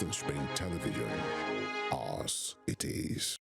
Western Spring Television. Ours it is.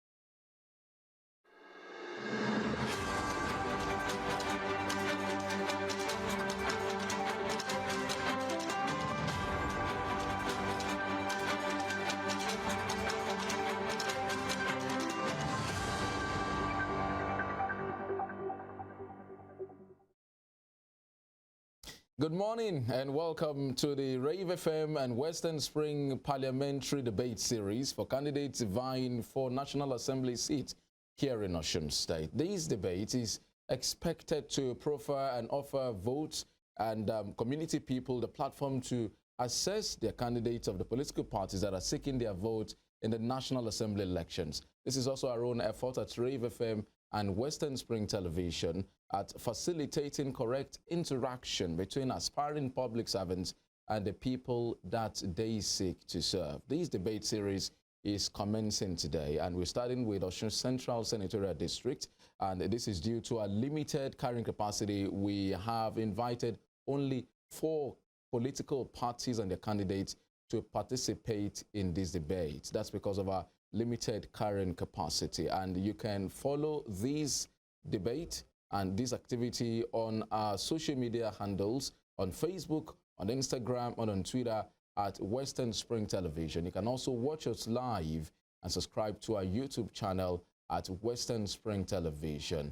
Good morning and welcome to the Rave FM and Western Spring Parliamentary Debate Series for candidates vying for National Assembly seats here in Osun State. This debate is expected to profile and offer votes and community people the platform to assess their candidates of the political parties that are seeking their vote in the National Assembly elections. This is also our own effort at Rave FM and Western Spring Television at facilitating correct interaction between aspiring public servants and the people that they seek to serve. This debate series is commencing today, and we're starting with Osun Central Senatorial District, and this is due to a limited carrying capacity. We have invited only 4 political parties and their candidates to participate in this debate. That's because of our limited carrying capacity, and you can follow this debate and this activity on our social media handles on Facebook, on Instagram, and on Twitter at Western Spring Television. You can also watch us live and subscribe to our YouTube channel at Western Spring Television.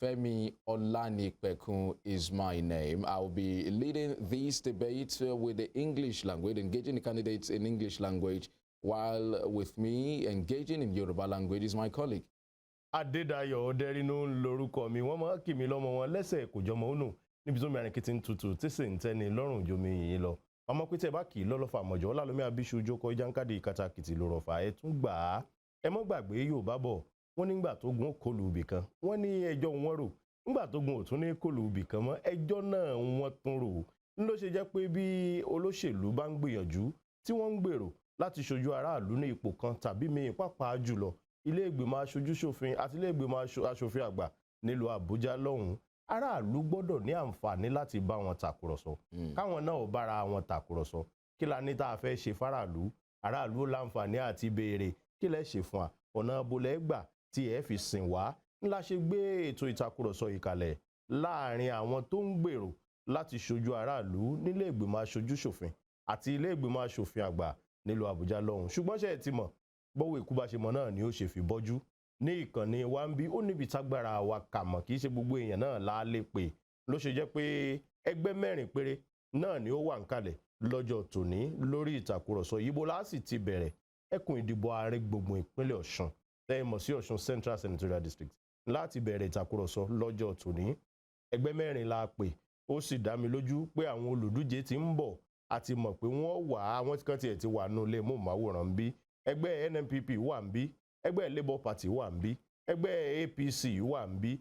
Femi Olanikpekun is my name. I'll be leading this debate with the English language, engaging the candidates in English language, while with me engaging in Yoruba language is my colleague. Adédayọ̀ Ọdẹ́rínú lórúkọ mi, wọ́n máa kì mí lọ́mọ wọn lẹ́sẹ̀ kò jọmọ ònù níbi tó mi àrìn kìtì ń tutù tí sì ń tẹ́ni lọ́rùn jomi yìí lọ. Ọmọ pété bá kì í lọ́lọ́fà mọ̀jọ́ Ọlálọ́mí Abíṣu jókòó jáǹkàdé ìkàtàkìtì lórọ̀fà ẹ̀ tún gbà á. Ẹ mọ́ gbàgbé Yorùbá bọ̀, wọ́n nígbà tó gun kọlù ibì kan, wọ́n ní ẹjọ́ wọn rò, nígbà tó gun ò tún ní kọlù ibì kan mọ́, ẹjọ́ náà wọ́n tún rò. Ló ṣe jẹ́ pé bí olóṣèlú bá ń gbìyànjú tí wọ́n ń gbèrò láti ṣojú aráàlú ní ipò kan tàbí míì pàápàá jùlọ ilé ìgbìmọ̀ aṣojú-ṣòfin àti ilé ìgbìmọ̀ aṣòfin àgbà nílùú Àbújá lọ́hùn-ún, aráàlú gbọ́dọ̀ ní àǹfààní láti bá wọn tàkùrọ̀sọ káwọn náà ò bára wọn tàkùrọ̀sọ. Kí la ní tá a fẹ́ ṣe fáráàlú, aráàlú láǹfààní àti béèrè kí lẹ ṣe fún wa, ọ̀nà bolẹ̀ gbà tí ẹ fi sìn wá. Ńlá ṣe gbé ètò ìtàkùrọ̀sọ ìkàlẹ̀ láàrin àwọn tó ń gbèrò láti ṣojú aráàlú nílé ìgbìmọ̀ aṣojú-ṣòfin àti ilé ìgbìmọ̀ aṣòfin àgbà nílùú Àbújá lọ́hùn. Ṣùgbọ́n ṣe ti mọ̀ bọ́wọ́ ikú bá ṣe mọ̀ náà ni ó ṣe fi bọ́jú. Ní ìkànnì wa ń bí ó níbi tágbára wa kà mọ̀, kì í ṣe gbogbo èèyàn náà la lè pè. Ló ṣe jẹ́ pé ẹgbẹ́ 4 péré náà ni ó wà ń kalẹ̀ lọ́jọ́ tòní lórí ìtàkùrọ̀sọ yìí. Bó la sì ti bẹ̀rẹ̀ ẹkùn ìdìbò ààrẹ gbùngbùn ìpínlẹ̀ Ọ̀ṣun tẹ́ ẹ mọ̀ sí Ọ̀ṣun Central Senatorial District láti bẹ̀rẹ̀ ìtàkùrọ̀sọ lọ́jọ́ tòní. Ẹgbẹ́ 4 la pè, ó sì dá mi lójú pé àwọn olùdíje ti ń bọ̀ àti mọ̀ pé wọ́n wà, àwọn kan tiẹ̀ ti wà nù lé móhùnmáwòrán bí. Ẹgbẹ́ NNPP wà ń bí, ẹgbẹ́ Labour Party wà ń bí, ẹgbẹ́ APC wà ń bí.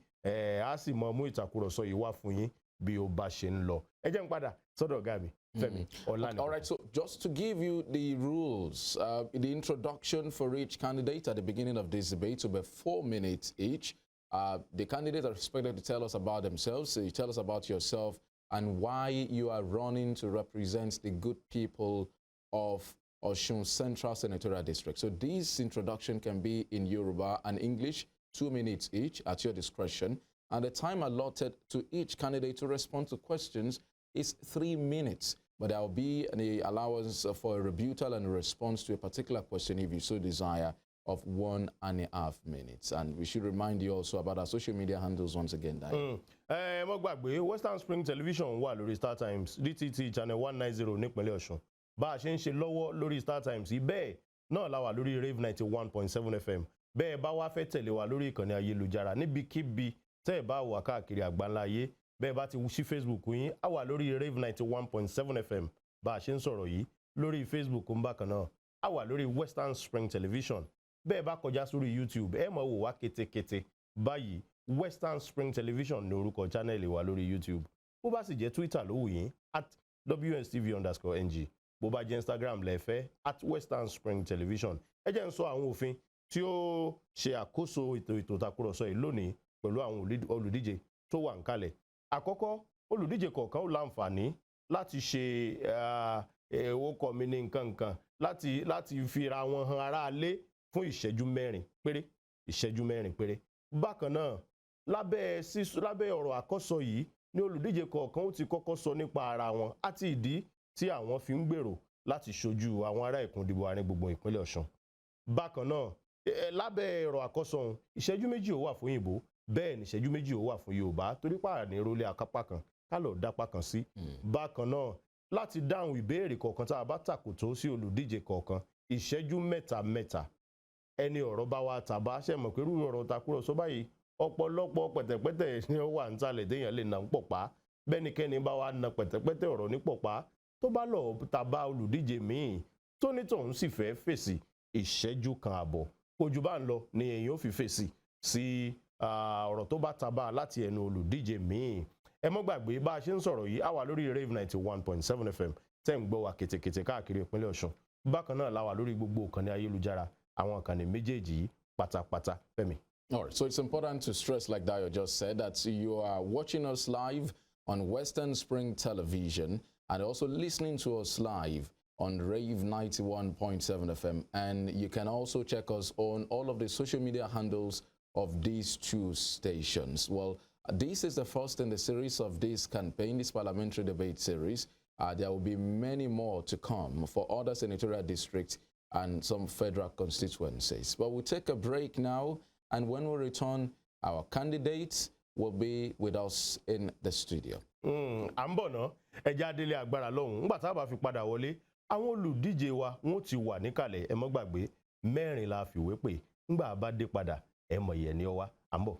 A sì mọ mú ìtàkùrọ̀sọ yìí wá fún yín bí ó bá ṣe ń lọ. Ẹ jẹ́ n padà sọ́dọ̀ ọ̀gá mi Fẹ́mi Ọlánípẹ̀kun. All right, so just to give you the rules, the introduction for each candidate at the beginning of this debate will be 4 minutes each. The candidates are expected to tell us about themselves. So you tell us about yourself and why you are running to represent the good people of Osun Central Senatorial District. So this introduction can be in Yoruba and English, 2 minutes each at your discretion. And the time allotted to each candidate to respond to questions is 3 minutes. But there will be an allowance for a rebuttal and a response to a particular question if you so desire of 1.5 minutes. And we should remind you also about our social media handles once again. Mo gbàgbé Western Spring Television wà lórí Star Times DTT channel 190 nípínlẹ̀ Ọ̀ṣun. Bá a ṣe ń ṣe lọ́wọ́ lórí Star Times bẹ́ẹ̀ náà la wà lórí Rave 91.7 FM. Bẹ́ẹ̀ bá wá fẹ́ tẹ̀lé wa lórí ìkànnì ayélujára níbikíbi tẹ́ ẹ bá wà káàkiri àgbáńlá ayé. Bẹ́ẹ̀ bá ti ṣí Facebook yín, a wà lórí Rave 91.7 FM. Bá a ṣe ń sọ̀rọ̀ yìí lórí Facebook ń bákan náà. A wà lórí Western Spring Television. Bẹ́ẹ̀ bá kọjá sórí YouTube, ẹ máa wò wá kétékété. Báyìí Western Spring Television ní orúkọ channel wa lórí YouTube. Bó bá sì jẹ́ Twitter ló wù yín @WSTV_NG. Bó bá jẹ́ Instagram lẹ́fẹ́ @Western Spring Television. Ẹ jẹ́ ń sọ àwọn òfin tí ó ṣe àkóso ètò ìtàkùrọ̀sọ yìí lónìí pẹ̀lú àwọn olùdíje tó wà ń kalẹ̀. Àkọ́kọ́, olùdíje kọ̀ọ̀kan ó láǹfààní láti ṣe ó kọ́ mi ní nǹkan nǹkan láti fira wọn hàn aráalé fún ìṣẹ́jú mẹ́rin péré. Bákan náà lábẹ́ ọ̀rọ̀ àkọ́sọ yìí ní olùdíje kọ̀ọ̀kan ó ti kọ́kọ́ sọ nípa ara wọn àti ìdí tí àwọn fi ń gbèrò láti ṣojú àwọn ará ẹkùn ìdìbò àárín gbùngbùn ìpínlẹ̀ Ọ̀ṣun. Bákan náà lábẹ́ ọ̀rọ̀ àkọ́sọ ọ̀hún ìṣẹ́jú méjì ó wà fún Ìgbò bẹ́ẹ̀ ni ìṣẹ́jú méjì ó wà fún Yorùbá torí pààní rólé akápá kan ká lọ dápá kan sí. Bákan náà láti dáhùn ìbéèrè kọ̀ọ̀kan tá a bá tàkòtò sí olùdíje kọ̀ọ̀kan ìṣẹ́jú mẹ́ta ẹni ọ̀rọ̀ bá wa tàbá ṣe mọ̀ pé irú ọ̀rọ̀ takúrọ̀sọ báyìí ọ̀pọ̀lọpọ̀ pẹ̀tẹ̀pẹ̀tẹ̀ ni ó wà nísàlẹ̀ téèyàn lè nà ń pọ̀pá bẹ́nikẹ́ni bá wa na pẹ̀tẹ̀pẹ̀tẹ̀ ọ̀rọ̀ ní pọ̀pá tó bá lọ tàbá olùdíje míì tó nítòun sì fẹ́ fèsì ìṣẹ́jú kan àbọ̀ kò jù bá ń lọ ni èyàn ó fi fèsì sí ọ̀rọ̀ tó bá tàbá láti ẹnu olùdíje míì. Ẹ mọ́ gbàgbé bá a ṣe ń sọ̀rọ̀ yìí a wà lórí Rave 91.7 FM tẹ́ ń gbọ́ wa kètèkètè káàkiri ìpínlẹ̀ Ọ̀ṣun. Bákan náà la wà lórí gbogbo ìkànnì ayélujára àwọn ìkànnì méjèèjì yìí pátápátá Fẹ́mi. All right, so it's important to stress, like Dayo just said, that you are watching us live on Western Spring Television and also listening to us live on Rave 91.7 FM. And you can also check us on all of the social media handles of these two stations. Well, this is the first in the series of this campaign, this parliamentary debate series. There will be many more to come for other senatorial districts and some federal constituencies. But we'll take a break now. And when we return, our candidates will be with us in the studio. À ń bọ̀ ná ẹja délé agbára lọ́hùn nígbà tá a bá fi padà wọlé àwọn olùdíje wa wọ́n ti wà níkàlẹ̀ ẹ mọ́ gbàgbé 4 la fìwé pè ńgbà bá dé padà ẹ mọ̀ ìyẹn ni ọ wá à ń bọ̀.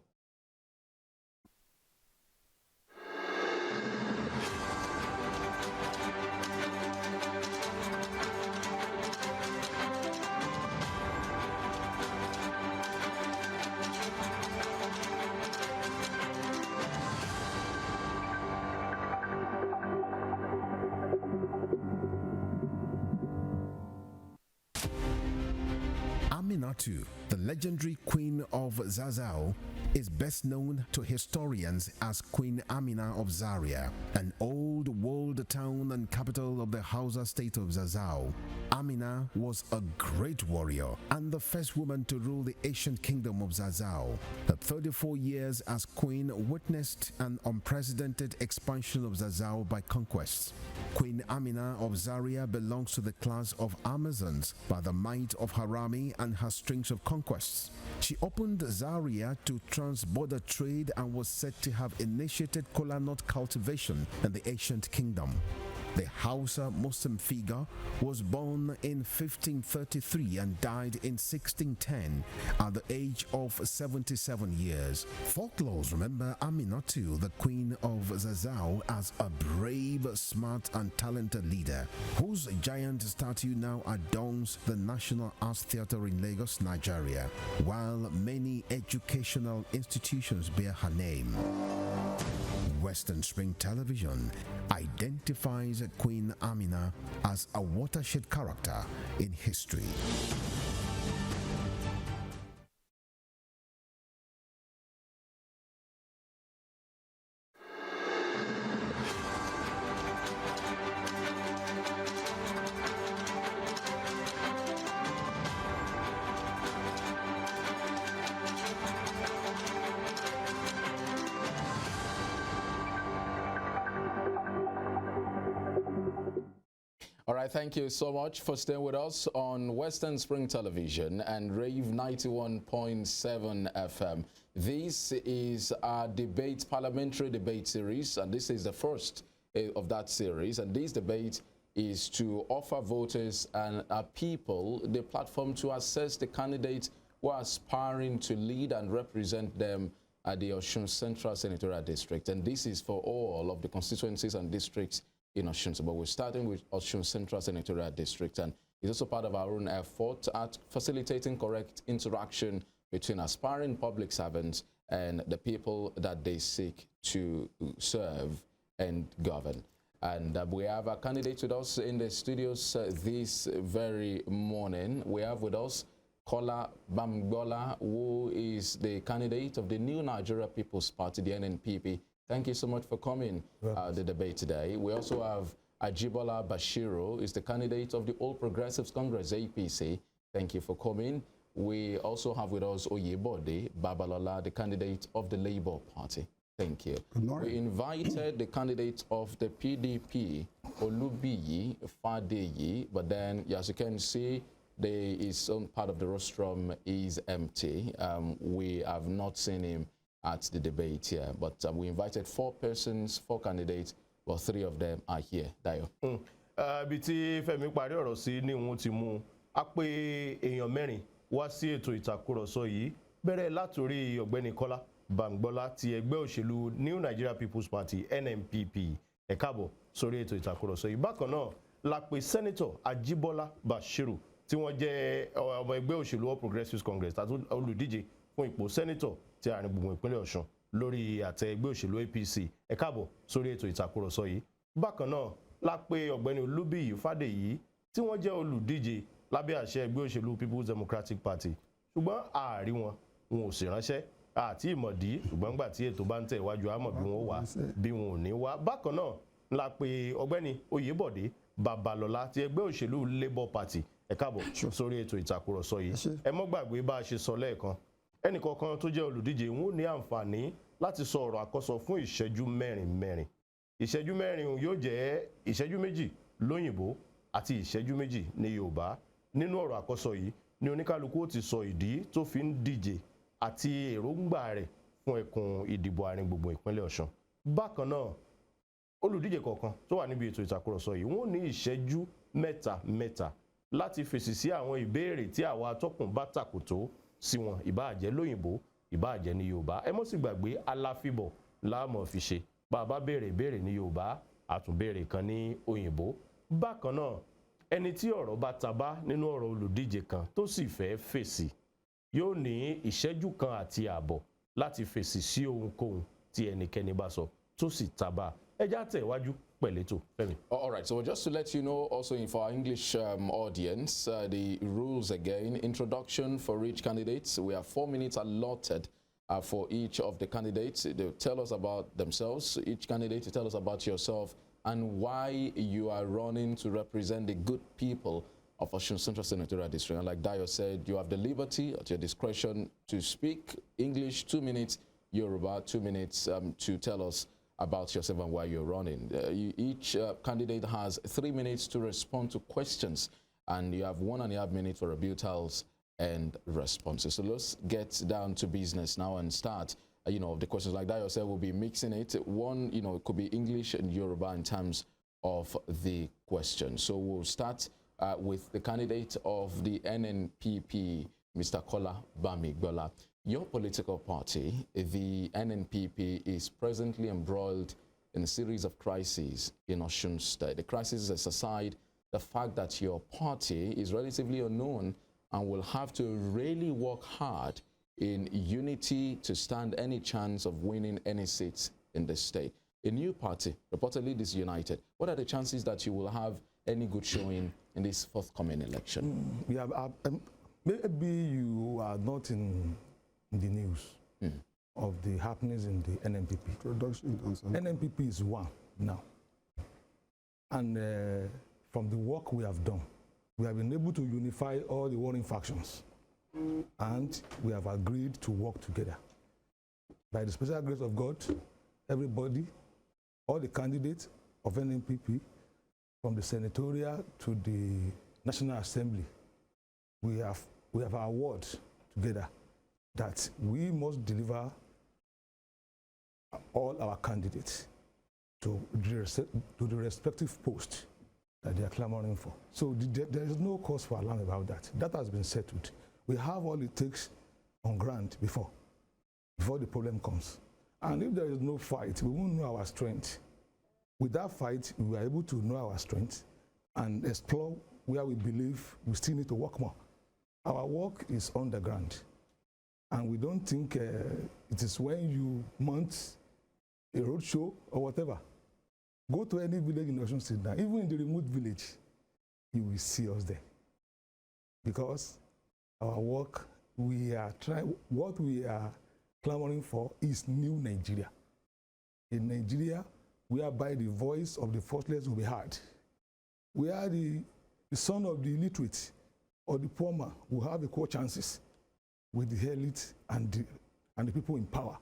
Aminatu, the legendary Queen of Zazao, is best known to historians as Queen Amina of Zaria, an old walled town and capital of the Hausa state of Zazao. Amina was a great warrior and the first woman to rule the ancient kingdom of Zazao. Her 34 years as queen witnessed an unprecedented expansion of Zazao by conquest. Queen Amina of Zaria belongs to the class of Amazons by the might of her army and her strings of conquests. She opened Zaria to trans-border trade and was said to have initiated kola nut cultivation in the ancient kingdom. The Hausa Muslim figure was born in 1533 and died in 1610 at the age of 77 years. Folklores remember Aminatu, the queen of Zazao, as a brave, smart and talented leader whose giant statue now adorns the National Arts Theatre in Lagos, Nigeria, while many educational institutions bear her name. Western Spring Television identifies Queen Amina as a watershed character in history. All right, thank you so much for staying with us on Western Spring Television and Rave 91.7 FM. This is our parliamentary debate series, and this is the first of that series. And this debate is to offer voters and people the platform to assess the candidates who are aspiring to lead and represent them at the Osun Central Senatorial District. And this is for all of the constituencies and districts in Osun. But we're starting with Osun Central Senatorial District, and it's also part of our own effort at facilitating correct interaction between aspiring public servants and the people that they seek to serve and govern. And we have a candidate with us in the studios this very morning. We have with us Kola Bamgbola, who is the candidate of the New Nigeria People's Party, the NNPP. Thank you so much for coming to the debate today. We also have Ajibola Bashiru is the candidate of the All Progressives Congress, APC. Thank you for coming. We also have with us Oyebode Babalola, the candidate of the Labour Party. Thank you. We invited the candidate of the PDP, Olubiyi Fadeyi, but then, as you can see, his own part of the rostrum is empty. We have not seen him at the debate here, but we invited 4 persons, 4 candidates, but 3 of them are here. Dayo. Bí tí Fẹ́mi parí ọ̀rọ̀ sí ní wọ́n ti mú a pé èèyàn mẹ́rin wá sí ètò ìtàkùrọ̀sọ yìí bẹ̀rẹ̀ látòrí ọ̀gbẹ́ni Kọ́lá Bàǹgbọ́lá ti ẹgbẹ́ òṣèlú New Nigeria People's Party NNPP ẹ káàbọ̀ sórí ètò ìtàkùrọ̀sọ yìí. Bákan náà la pè Senator Ajibola Bashiru tí wọ́n jẹ́ ọmọ ẹgbẹ́ òṣèlú All Progressives Congress àti olùdíje fún ipò senator ti àárín gbùngbùn ìpínlẹ̀ Ọ̀ṣun lórí àtẹ ẹgbẹ́ òṣèlú APC ẹ káàbọ̀ sórí ètò ìtàkùrọ̀sọ yìí. Bákan náà la pè ọ̀gbẹ́ni Olúbíyì Fádèyí tí wọ́n jẹ́ olùdíje lábẹ́ àṣẹ ẹgbẹ́ òṣèlú People's Democratic Party ṣùgbọ́n ààrí wọn ò sì ránṣẹ́ àti ìmọ̀dí ṣùgbọ́n gbà tí ètò bá ń tẹ̀ iwájú àmọ́ bí wọ́n wà bí wọn ò ní wá. Bákan náà la pè ọ̀gbẹ́ni Oyèbọ̀dé Babalọ́lá ti ẹgbẹ́ òṣèlú Labour Party ẹ káàbọ̀ sórí ètò ìtàkùrọ̀sọ yìí. Ẹ mọ́ gbàgbé bá a ṣe sọ lẹ́ẹ̀kan ẹnìkọ̀ọ̀kan tó jẹ́ olùdíje wọn ò ní àǹfààní láti sọ ọ̀rọ̀ àkọ́sọ fún ìṣẹ́jú mẹ́rin. Ìṣẹ́jú mẹ́rin yóò jẹ́ ìṣẹ́jú méjì lóyìnbó àti ìṣẹ́jú méjì ní Yorùbá. Nínú ọ̀rọ̀ àkọ́sọ yìí ni oníkálukú ó ti sọ ìdí tó fi ń díje àti èròǹgbà rẹ̀ fún ẹkùn ìdìbò àárín gbùngbùn ìpínlẹ̀ Ọ̀ṣun. Bákan náà olùdíje kọ̀ọ̀kan tó wà níbi ètò ìtàkùrọ̀sọ yìí wọ́n ní ìṣẹ́jú mẹ́ta láti fèsì sí àwọn ìbéèrè tí àwa atọ́kùn bá tàkòtó sí wọn ìbáà jẹ́ lóyìnbó ìbáà jẹ́ ní Yorùbá. Ẹ mọ́ sì gbàgbé aláfíbọ̀ láàmọ̀ fi ṣe bá a bá béèrè ìbéèrè ní Yorùbá àtúnbéèrè kan ní òyìnbó. Bákan náà ẹni tí ọ̀rọ̀ bá tabá nínú ọ̀rọ̀ olùdíje kan tó sì fẹ́ fèsì yóò ní ìṣẹ́jú kan àti ààbọ̀ láti fèsì sí ohunkóhun tí ẹnikẹ́ni bá sọ tó sì tabá. Ẹ já tẹ̀ wájú pẹ̀lẹ́tò Fẹ́mi. All right, so just to let you know also for our English audience, the rules again, introduction for each candidate. We have 4 minutes allotted for each of the candidates. They'll tell us about themselves. Each candidate will tell us about yourself and why you are running to represent the good people of Osun Central Senatorial District. And like Dayo said, you have the liberty at your discretion to speak English 2 minutes, Yoruba 2 minutes to tell us about yourself and why you're running. Each candidate has 3 minutes to respond to questions, and you have 1.5 minutes for rebuttals and responses. So let's get down to business now and start. The questions like that yourself will be mixing it. One, it could be English and Yoruba in terms of the question. So we'll start with the candidate of the NNPP, Mr. Kola Bamigbola. Your political party, the NNPP, is presently embroiled in a series of crises in Osun State. The crisis is aside the fact that your party is relatively unknown and will have to really work hard in unity to stand any chance of winning any seats in the state. A new party, reportedly disunited. What are the chances that you will have any good showing in this forthcoming election? Maybe you are not in the news of the happenings in the NNPP. NNPP is one now. And from the work we have done, we have been able to unify all the warring factions. And we have agreed to work together. By the special grace of God, everybody, all the candidates of NNPP, from the senatorial to the National Assembly, we have our word together that we must deliver all our candidates to the respective posts that they are clamoring for. So there is no cause for alarm about that. That has been settled. We have all it takes on ground before the problem comes. And if there is no fight, we won't know our strength. With that fight, we are able to know our strength and explore where we believe we still need to work more. Our work is on the ground. And we don't think it is when you mount a roadshow or whatever. Go to any village in Osun State now, even in the remote village, you will see us there. Because our work, what we are clamoring for is new Nigeria. A Nigeria whereby the voice of the voiceless will be heard, where the son of the illiterate or the poor man will have equal chances with the elite and the people in power.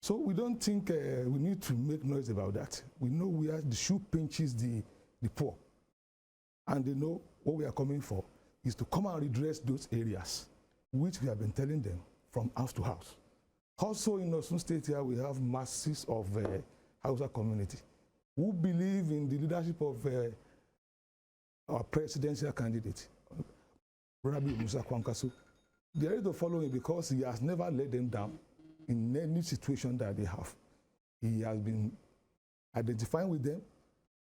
So we don't think we need to make noise about that. We know where the shoe pinches the poor, and they know what we are coming for is to come and redress those areas, which we have been telling them from house to house. Also in Osun State here, we have masses of Hausa community who believe in the leadership of our presidential candidate, Rabi Musa Kwankwaso. They are ready to follow him because he has never let them down in any situation that they have. He has been identifying with them,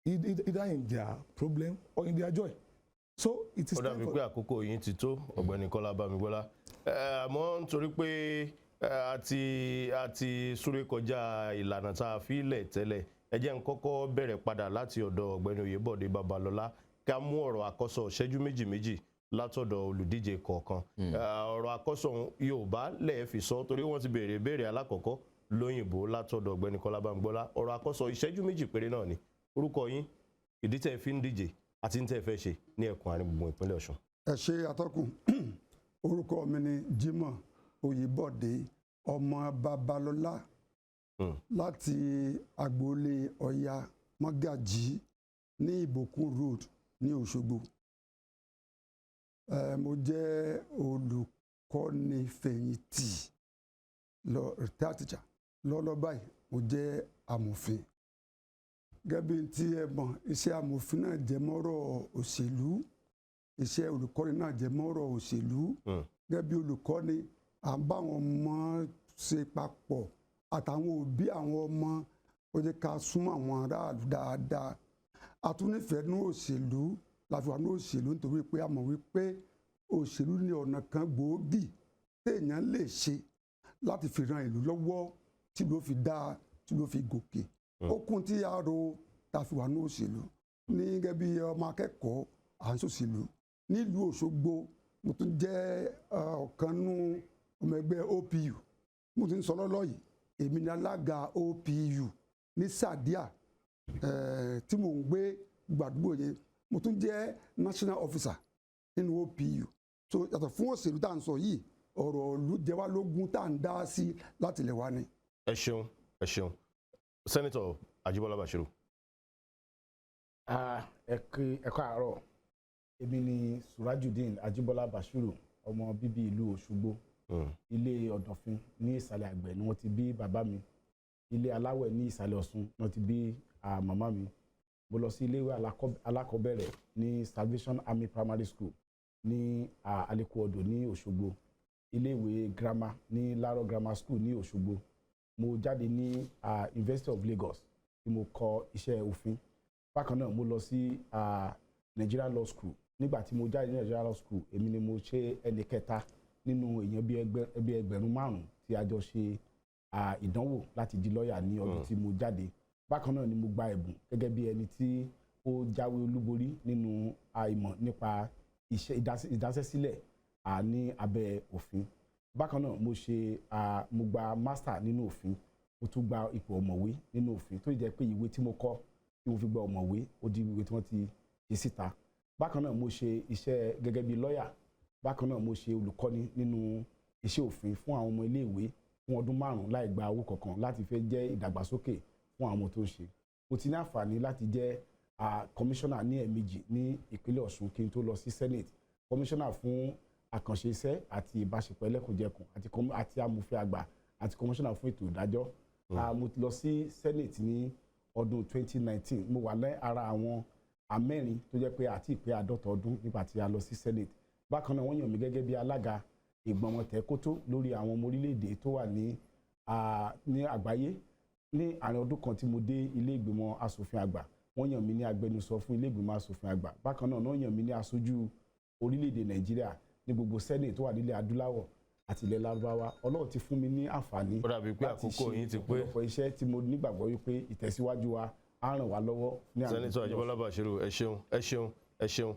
either in their problem or in their joy. So it is time for... pé àkókò yín ti tó, Ọ̀gbẹ́ni Kọ́lá Bámigbọ́lá. Àmọ́ nítorí pé àti súré kọjá ìlànà tá a fi lẹ̀ tẹ́lẹ̀, ẹ jẹ́ n kọ́kọ́ bẹ̀rẹ̀ padà láti ọ̀dọ̀ Ọ̀gbẹ́ni Oyèbọ̀dé Babalọ́lá ká mú ọ̀rọ̀ àkọ́sọ ìṣẹ́jú méjì látọ̀dọ̀ olùdíje kọ̀ọ̀kan. Ọ̀rọ̀ àkọ́sọ Yorùbá lẹ́ẹ̀ fi sọ torí wọ́n ti béèrè ìbéèrè alákọ̀ọ́kọ́ lóyìnbó látọ̀dọ̀ Ọ̀gbẹ́ni Kọ́lá Bámigbọ́lá. Ọ̀rọ̀ àkọ́sọ ìṣẹ́jú méjì péré náà ni. Orúkọ yín, ìdí tẹ́ fi ń díje àti ní tẹ́ fẹ́ ṣe ní ẹkùn àárín gbùngbùn ìpínlẹ̀ Ọ̀ṣun. Ẹ ṣé atọ́kùn. Orúkọ mi ni Jimoh Oyèbọ̀dé ọmọ Babalọ́lá láti agboolé Ọya Mọ́gàjí ní Ìbòkun Road ní Òṣogbo. Mo jẹ́ olùkọ́ni fẹ̀yìntì retired teacher. Lọ́lọ́ báyìí mo jẹ́ amòfin. Gẹ́gẹ́ bí tí ẹ mọ̀, iṣẹ́ amòfin náà jẹ mọ́rọ̀ òṣèlú, iṣẹ́ olùkọ́ni náà jẹ mọ́rọ̀ òṣèlú. Gẹ́gẹ́ bí olùkọ́ni, à ń bá àwọn ọmọ ṣe papọ̀ àtàwọn òbí àwọn ọmọ, ó jẹ́ ká súnmọ́ àwọn aráàlú dáadáa. A tún nífẹ̀ẹ́ ní òṣèlú, láti wà ní òṣèlú nítorí pé a mọ̀ wípé òṣèlú ní ọ̀nà kan gbòógì téèyàn lè ṣe láti fi ran ìlú lọ́wọ́ tí ló fi dáa, tí ló fi gòkè. Ó kún tí a ro ta fi wà ní òṣèlú. Ní gẹ́gẹ́ bí ọmọ akẹ́kọ̀ọ́ à ń ṣòṣèlú. Nílùú Òṣogbo, mo tún jẹ́ ọ̀kan nínú ọmọ ẹgbẹ́ OPU. Mo ti ń sọ lọ́lọ́ yìí, èmi ni alága OPU ní Sàdíà tí mò ń gbé gbàdúgbò yẹn. Mo tún jẹ́ national officer nínú OPU. So yàtọ̀ fún òṣèlú tá à ń sọ yìí, ọ̀rọ̀ ìlú jẹ wá lógún tá à ń dá sí láti ilẹ̀ wa ni. Ẹ ṣeun, ẹ ṣeun. Senator Ajibola Bashiru. Ẹ káàárọ̀. Èmi ni Surajudeen Ajibola Bashiru, ọmọ bíbí ìlú Òṣogbo. Ilé Ọ̀dọ̀fin ní ìsàlẹ̀ Àgbẹ̀ ni wọ́n ti bí bàbá mi. Ilé Aláwẹ̀ ní ìsàlẹ̀ Ọ̀ṣun ni wọ́n ti bí màmá mi. Mo lọ sí iléèwé alákọ̀ọ́bẹ̀rẹ̀ ní Salvation Army Primary School ní Alekuodo ní Òṣogbo. Iléèwé girama ní Laro Grammar School ní Òṣogbo. Mo jáde ní University of Lagos tí mo kọ́ iṣẹ́ òfin. Bákan náà mo lọ sí Nigeria Law School. Nígbà tí mo jáde ní Nigeria Law School, èmi ni mo ṣe ẹni kẹta nínú èèyàn bí ẹgbẹ̀rún 5 tí a jọ ṣe ìdánwò láti di lọ́ọ̀yà ní ọdún tí mo jáde. Bákan náà ni mo gba ẹ̀bùn gẹ́gẹ́ bí ẹni tí ó jáwé olúborí nínú ìmọ̀ nípa iṣẹ́ ìdásẹ́sílẹ̀ ní abẹ́ òfin. Bákan náà mo gba master nínú òfin. Mo tún gba ipò ọ̀mọ̀wé nínú òfin tó jẹ́ pé ìwé tí mo kọ tí mo fi gba ọ̀mọ̀wé ó di ìwé tí wọ́n ti ṣe síta. Bákan náà mo ṣe iṣẹ́ gẹ́gẹ́ bí lọ́ọ̀yà. Bákan náà mo ṣe olùkọ́ni nínú iṣẹ́ òfin fún àwọn ọmọ iléèwé fún ọdún 5 láì gba owó kankan láti fẹ́ jẹ́ ìdàgbàsókè fún àwọn tó ń ṣe. Mo ti ní àǹfààní láti jẹ́ kọmíṣánná ní ẹ̀ẹ̀mejì ní ìpínlẹ̀ Ọ̀ṣun kí n tó lọ sí Senate. Kọmíṣánná fún àkànṣe iṣẹ́ àti ìbáṣepọ̀ ẹlẹ́kùnjẹkùn àti amòfin àgbà àti kọmíṣánná fún ètò ìdájọ́. Mo lọ sí Senate ní ọdún 2019. Mo wà ní ara àwọn àmẹ́rin tó jẹ́ pé àti ìpé 50 ọdún nígbà tí a lọ sí Senate. Bákan náà wọ́n yàn mí gẹ́gẹ́ bí alága ìgbìmọ̀ tẹ̀kótó lórí àwọn ọmọ orílẹ̀-èdè tó wà ní àgbáyé. Ní àárín ọdún kan tí mo dé ilé ìgbìmọ̀ asòfin àgbà, wọ́n yàn mí ní agbẹnusọ fún ilé ìgbìmọ̀ asòfin àgbà. Bákan náà wọ́n yàn mí ní aṣojú orílẹ̀-èdè Nàìjíríà ní gbogbo Senate tó wà nílẹ̀ Adúláwọ̀ àti ilẹ̀ Lárúbáwá. Ọlọ́run ti fún mi ní àǹfààní láti ṣe ọ̀pọ̀lọpọ̀ iṣẹ́ tí mo nígbàgbọ́ wípé ìtẹ̀síwájú wa á ràn wá lọ́wọ́ ní àná. Senator Ajibola Bashiru, ẹ ṣeun, ẹ ṣeun, ẹ ṣeun.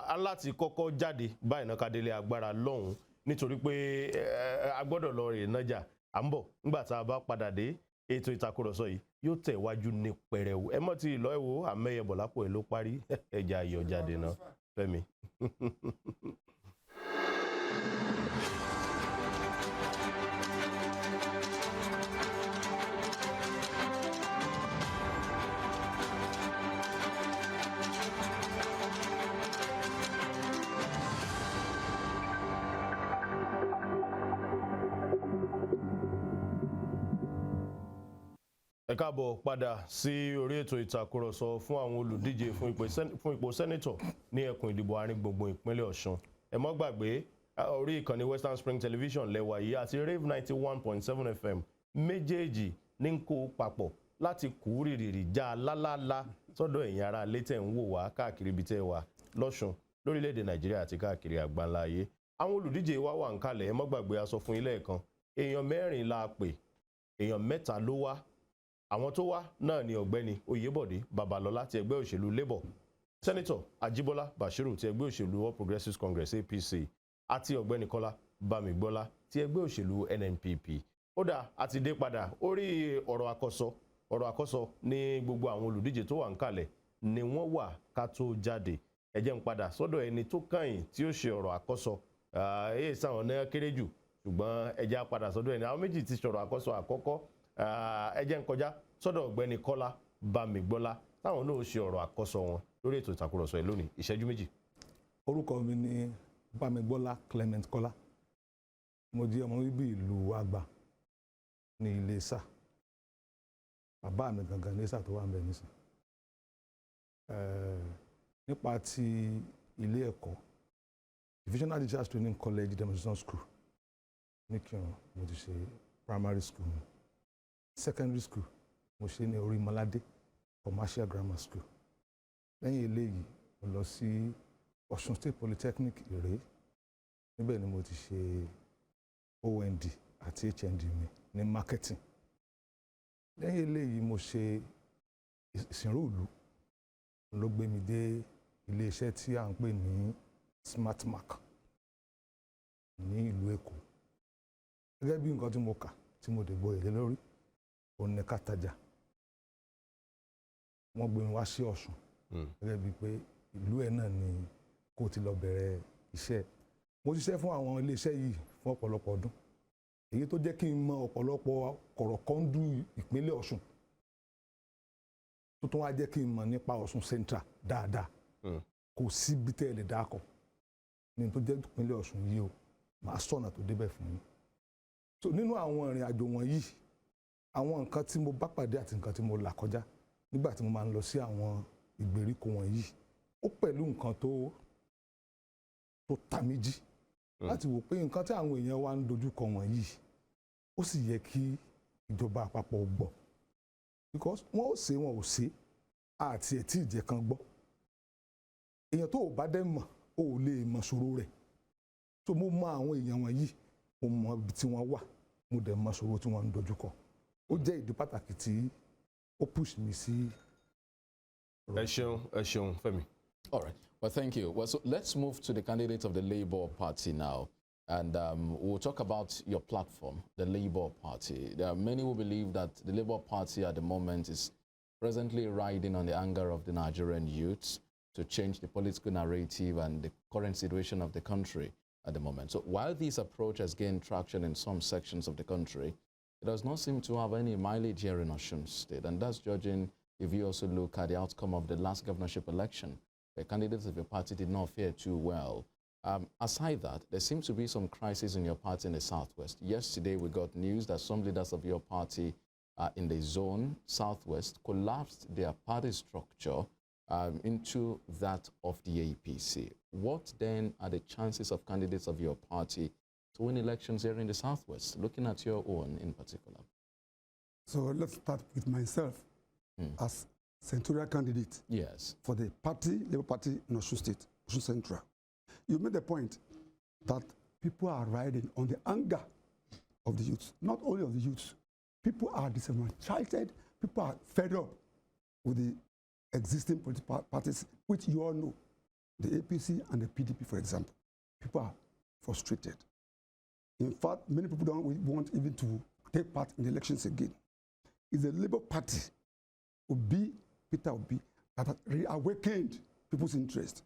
Aláti kọ́kọ́ jáde báyìí náà kádélé agbára lọ́hùn nítorí pé a gbọ́dọ̀ lọ rè nájà. À ń bọ̀ nígbà tá a bá padà dé ètò ìtàkùrọ̀sọ yìí yóò tẹ̀ wájú ní pẹrẹwu ẹ mọ̀ tí ìlọ ẹ̀ wò àmẹ́yẹbọ̀ lápò ẹ̀ ló parí ẹja ayọ̀ jáde náà Fẹ́mi. Ẹ káàbọ̀ padà sí orí ètò ìtàkùrọ̀sọ fún àwọn olùdíje fún ipò sẹ́nítọ̀ ní ẹkùn ìdìbò àárín gbùngbùn ìpínlẹ̀ Ọ̀ṣun. Ẹ má gbàgbé orí ìkànnì Western Spring Television lẹ́wà yìí àti Rave 91.7 FM méjèèjì ní ń kó papọ̀ láti kú rìrìrì já lálálá sọ́dọ̀ ẹ̀yin ará létẹ̀ ń wò wá káàkiri ibi tẹ́ wà lọ́ṣun lórílẹ̀‐èdè Nàìjíríà àti káàkiri àgbáńlá ayé. Àwọn olùdíje wa wà ń kalẹ̀ ẹ má gbàgbé a sọ fún ilé ẹ̀kan èèyàn 4 la pè èèyàn 3 ló wá. Àwọn tó wá náà ni ọ̀gbẹ́ni Oyèbọ̀dé Babalọ́lá ti ẹgbẹ́ òṣèlú Labour, Sẹ́nitọ̀ Ajíbọ́lá Bashiru ti ẹgbẹ́ òṣèlú All Progressives Congress APC àti ọ̀gbẹ́ni Kọ́lá Bámigbọ́lá ti ẹgbẹ́ òṣèlú NNPP. Ó dà àti dé padà orí ọ̀rọ̀ àkọ́sọ ní gbogbo àwọn olùdíje tó wà ń kalẹ̀ ni wọ́n wà ká tó jáde. Ẹ jẹ́ n padà sọ́dọ̀ ẹni tó kàn tí ó ṣe ọ̀rọ̀ àkọ́sọ èyí sáwọn náà kéré jù ṣùgbọ́n ẹ jẹ́ á padà sọ́dọ̀ ẹni àwọn méjì ti sọ̀rọ̀ àkọ́sọ àkọ́kọ́ ẹ jẹ́ n kọjá sọ́dọ̀ ọ̀gbẹ́ni Kọ́lá Bámigbọ́lá táwọn náà ṣe ọ̀rọ̀ àkọ́sọ wọn lórí ètò ìtàkùrọ̀sọ yìí lónìí ìṣẹ́jú méjì. Orúkọ mi ni Bámigbọ́lá Clement Kọ́lá. Mo jẹ́ ọmọ bíbí ìlú Àgbà ní Iléṣà. Bàbá mi gangan Iléṣà tó wà ń bẹ nísìn. Nípa ti ilé ẹ̀kọ́ Divisional Teachers Training College Demonstration School ní Kírun mo ti ṣe primary school mi. Secondary school mo ṣe ní Orímọládé Commercial Grammar School. Lẹ́yìn eléyìí mo lọ sí Osun State Polytechnic Ìré. Níbẹ̀ ni mo ti ṣe OND àti HND mi ní marketing. Lẹ́yìn eléyìí mo ṣe ìsìnrú ìlú ló gbé mi dé ilé iṣẹ́ tí à ń pè ní Smart Mark ní ìlú Èkó. Gẹ́gẹ́ bí nǹkan tí mo kà tí mo dé gbọ́ èlé lórí òun ní ká tajà. Wọ́n gbé mi wá sí Ọ̀ṣun gẹ́gẹ́ bíi pé ìlú ẹ̀ náà ni kó ti lọ bẹ̀rẹ̀ iṣẹ́. Mo ṣiṣẹ́ fún àwọn iléeṣẹ́ yìí fún ọ̀pọ̀lọpọ̀ ọdún èyí tó jẹ́ kí n mọ ọ̀pọ̀lọpọ̀ kọ̀rọ̀kọ́ndú ìpínlẹ̀ Ọ̀ṣun tó tún wá jẹ́ kí n mọ̀ nípa Ọ̀ṣun Central dáadáa. Kò sí bí tẹ́ ẹ lè dákọ̀ ní tó jẹ́ ìpínlẹ̀ Ọ̀ṣun yìí o màá sọ̀nà tó débẹ̀ fún yín. So nínú àwọn ìrìn àjò wọ̀nyí àwọn nǹkan tí mo bá pàdé àti nǹkan tí mo là kọjá nígbà tí mo máa ń lọ sí àwọn ìgbèríko wọ̀nyí ó pẹ̀lú nǹkan tó ta mí jí láti wò pé nǹkan tí àwọn èèyàn wa ń dojúkọ wọ̀nyí ó sì yẹ kí ìjọba àpapọ̀ gbọ́ because wọ́n ò ṣe wọn ò ṣe àti ẹ̀ tí ìjẹ́ kan gbọ́ èèyàn tó ò bá dẹ́ mọ̀ ó lè mọ̀ ṣòro rẹ̀ so mo mọ àwọn èèyàn wọ̀nyí mo mọ ibi tí wọ́n wà mo dẹ̀ mọ̀ ṣòro tí wọ́n ń dojúkọ ó jẹ́ ìdí pàtàkì tí ó push mi sí. Ẹ ṣeun Fẹ́mi. All right. Well, thank you. Well, so let's move to the candidate of the Labour Party now. And we'll talk about your platform, the Labour Party. There are many who believe that the Labour Party at the moment is presently riding on the anger of the Nigerian youths to change the political narrative and the current situation of the country at the moment. So while this approach has gained traction in some sections of the country, it does not seem to have any mileage here in Osun State. And that's judging if you also look at the outcome of the last governorship election. The candidates of your party did not fare too well. Aside that, there seems to be some crisis in your party in the Southwest. Yesterday, we got news that some leaders of your party in the zone, Southwest, collapsed their party structure into that of the APC. What then are the chances of candidates of your party to win elections here in the Southwest, looking at your own in particular? So let's start with myself as senatorial candidate for the party, Labour Party in Osun State, Osun Central. You made the point that people are riding on the anger of the youth, not only of the youth. People are disenfranchised, people are fed up with the existing political parties, which you all know, the APC and the PDP, for example. People are frustrated. In fact, many people don't want even to take part in the elections again. is the Labour Party, Peter Obi, that has reawakened people's interest,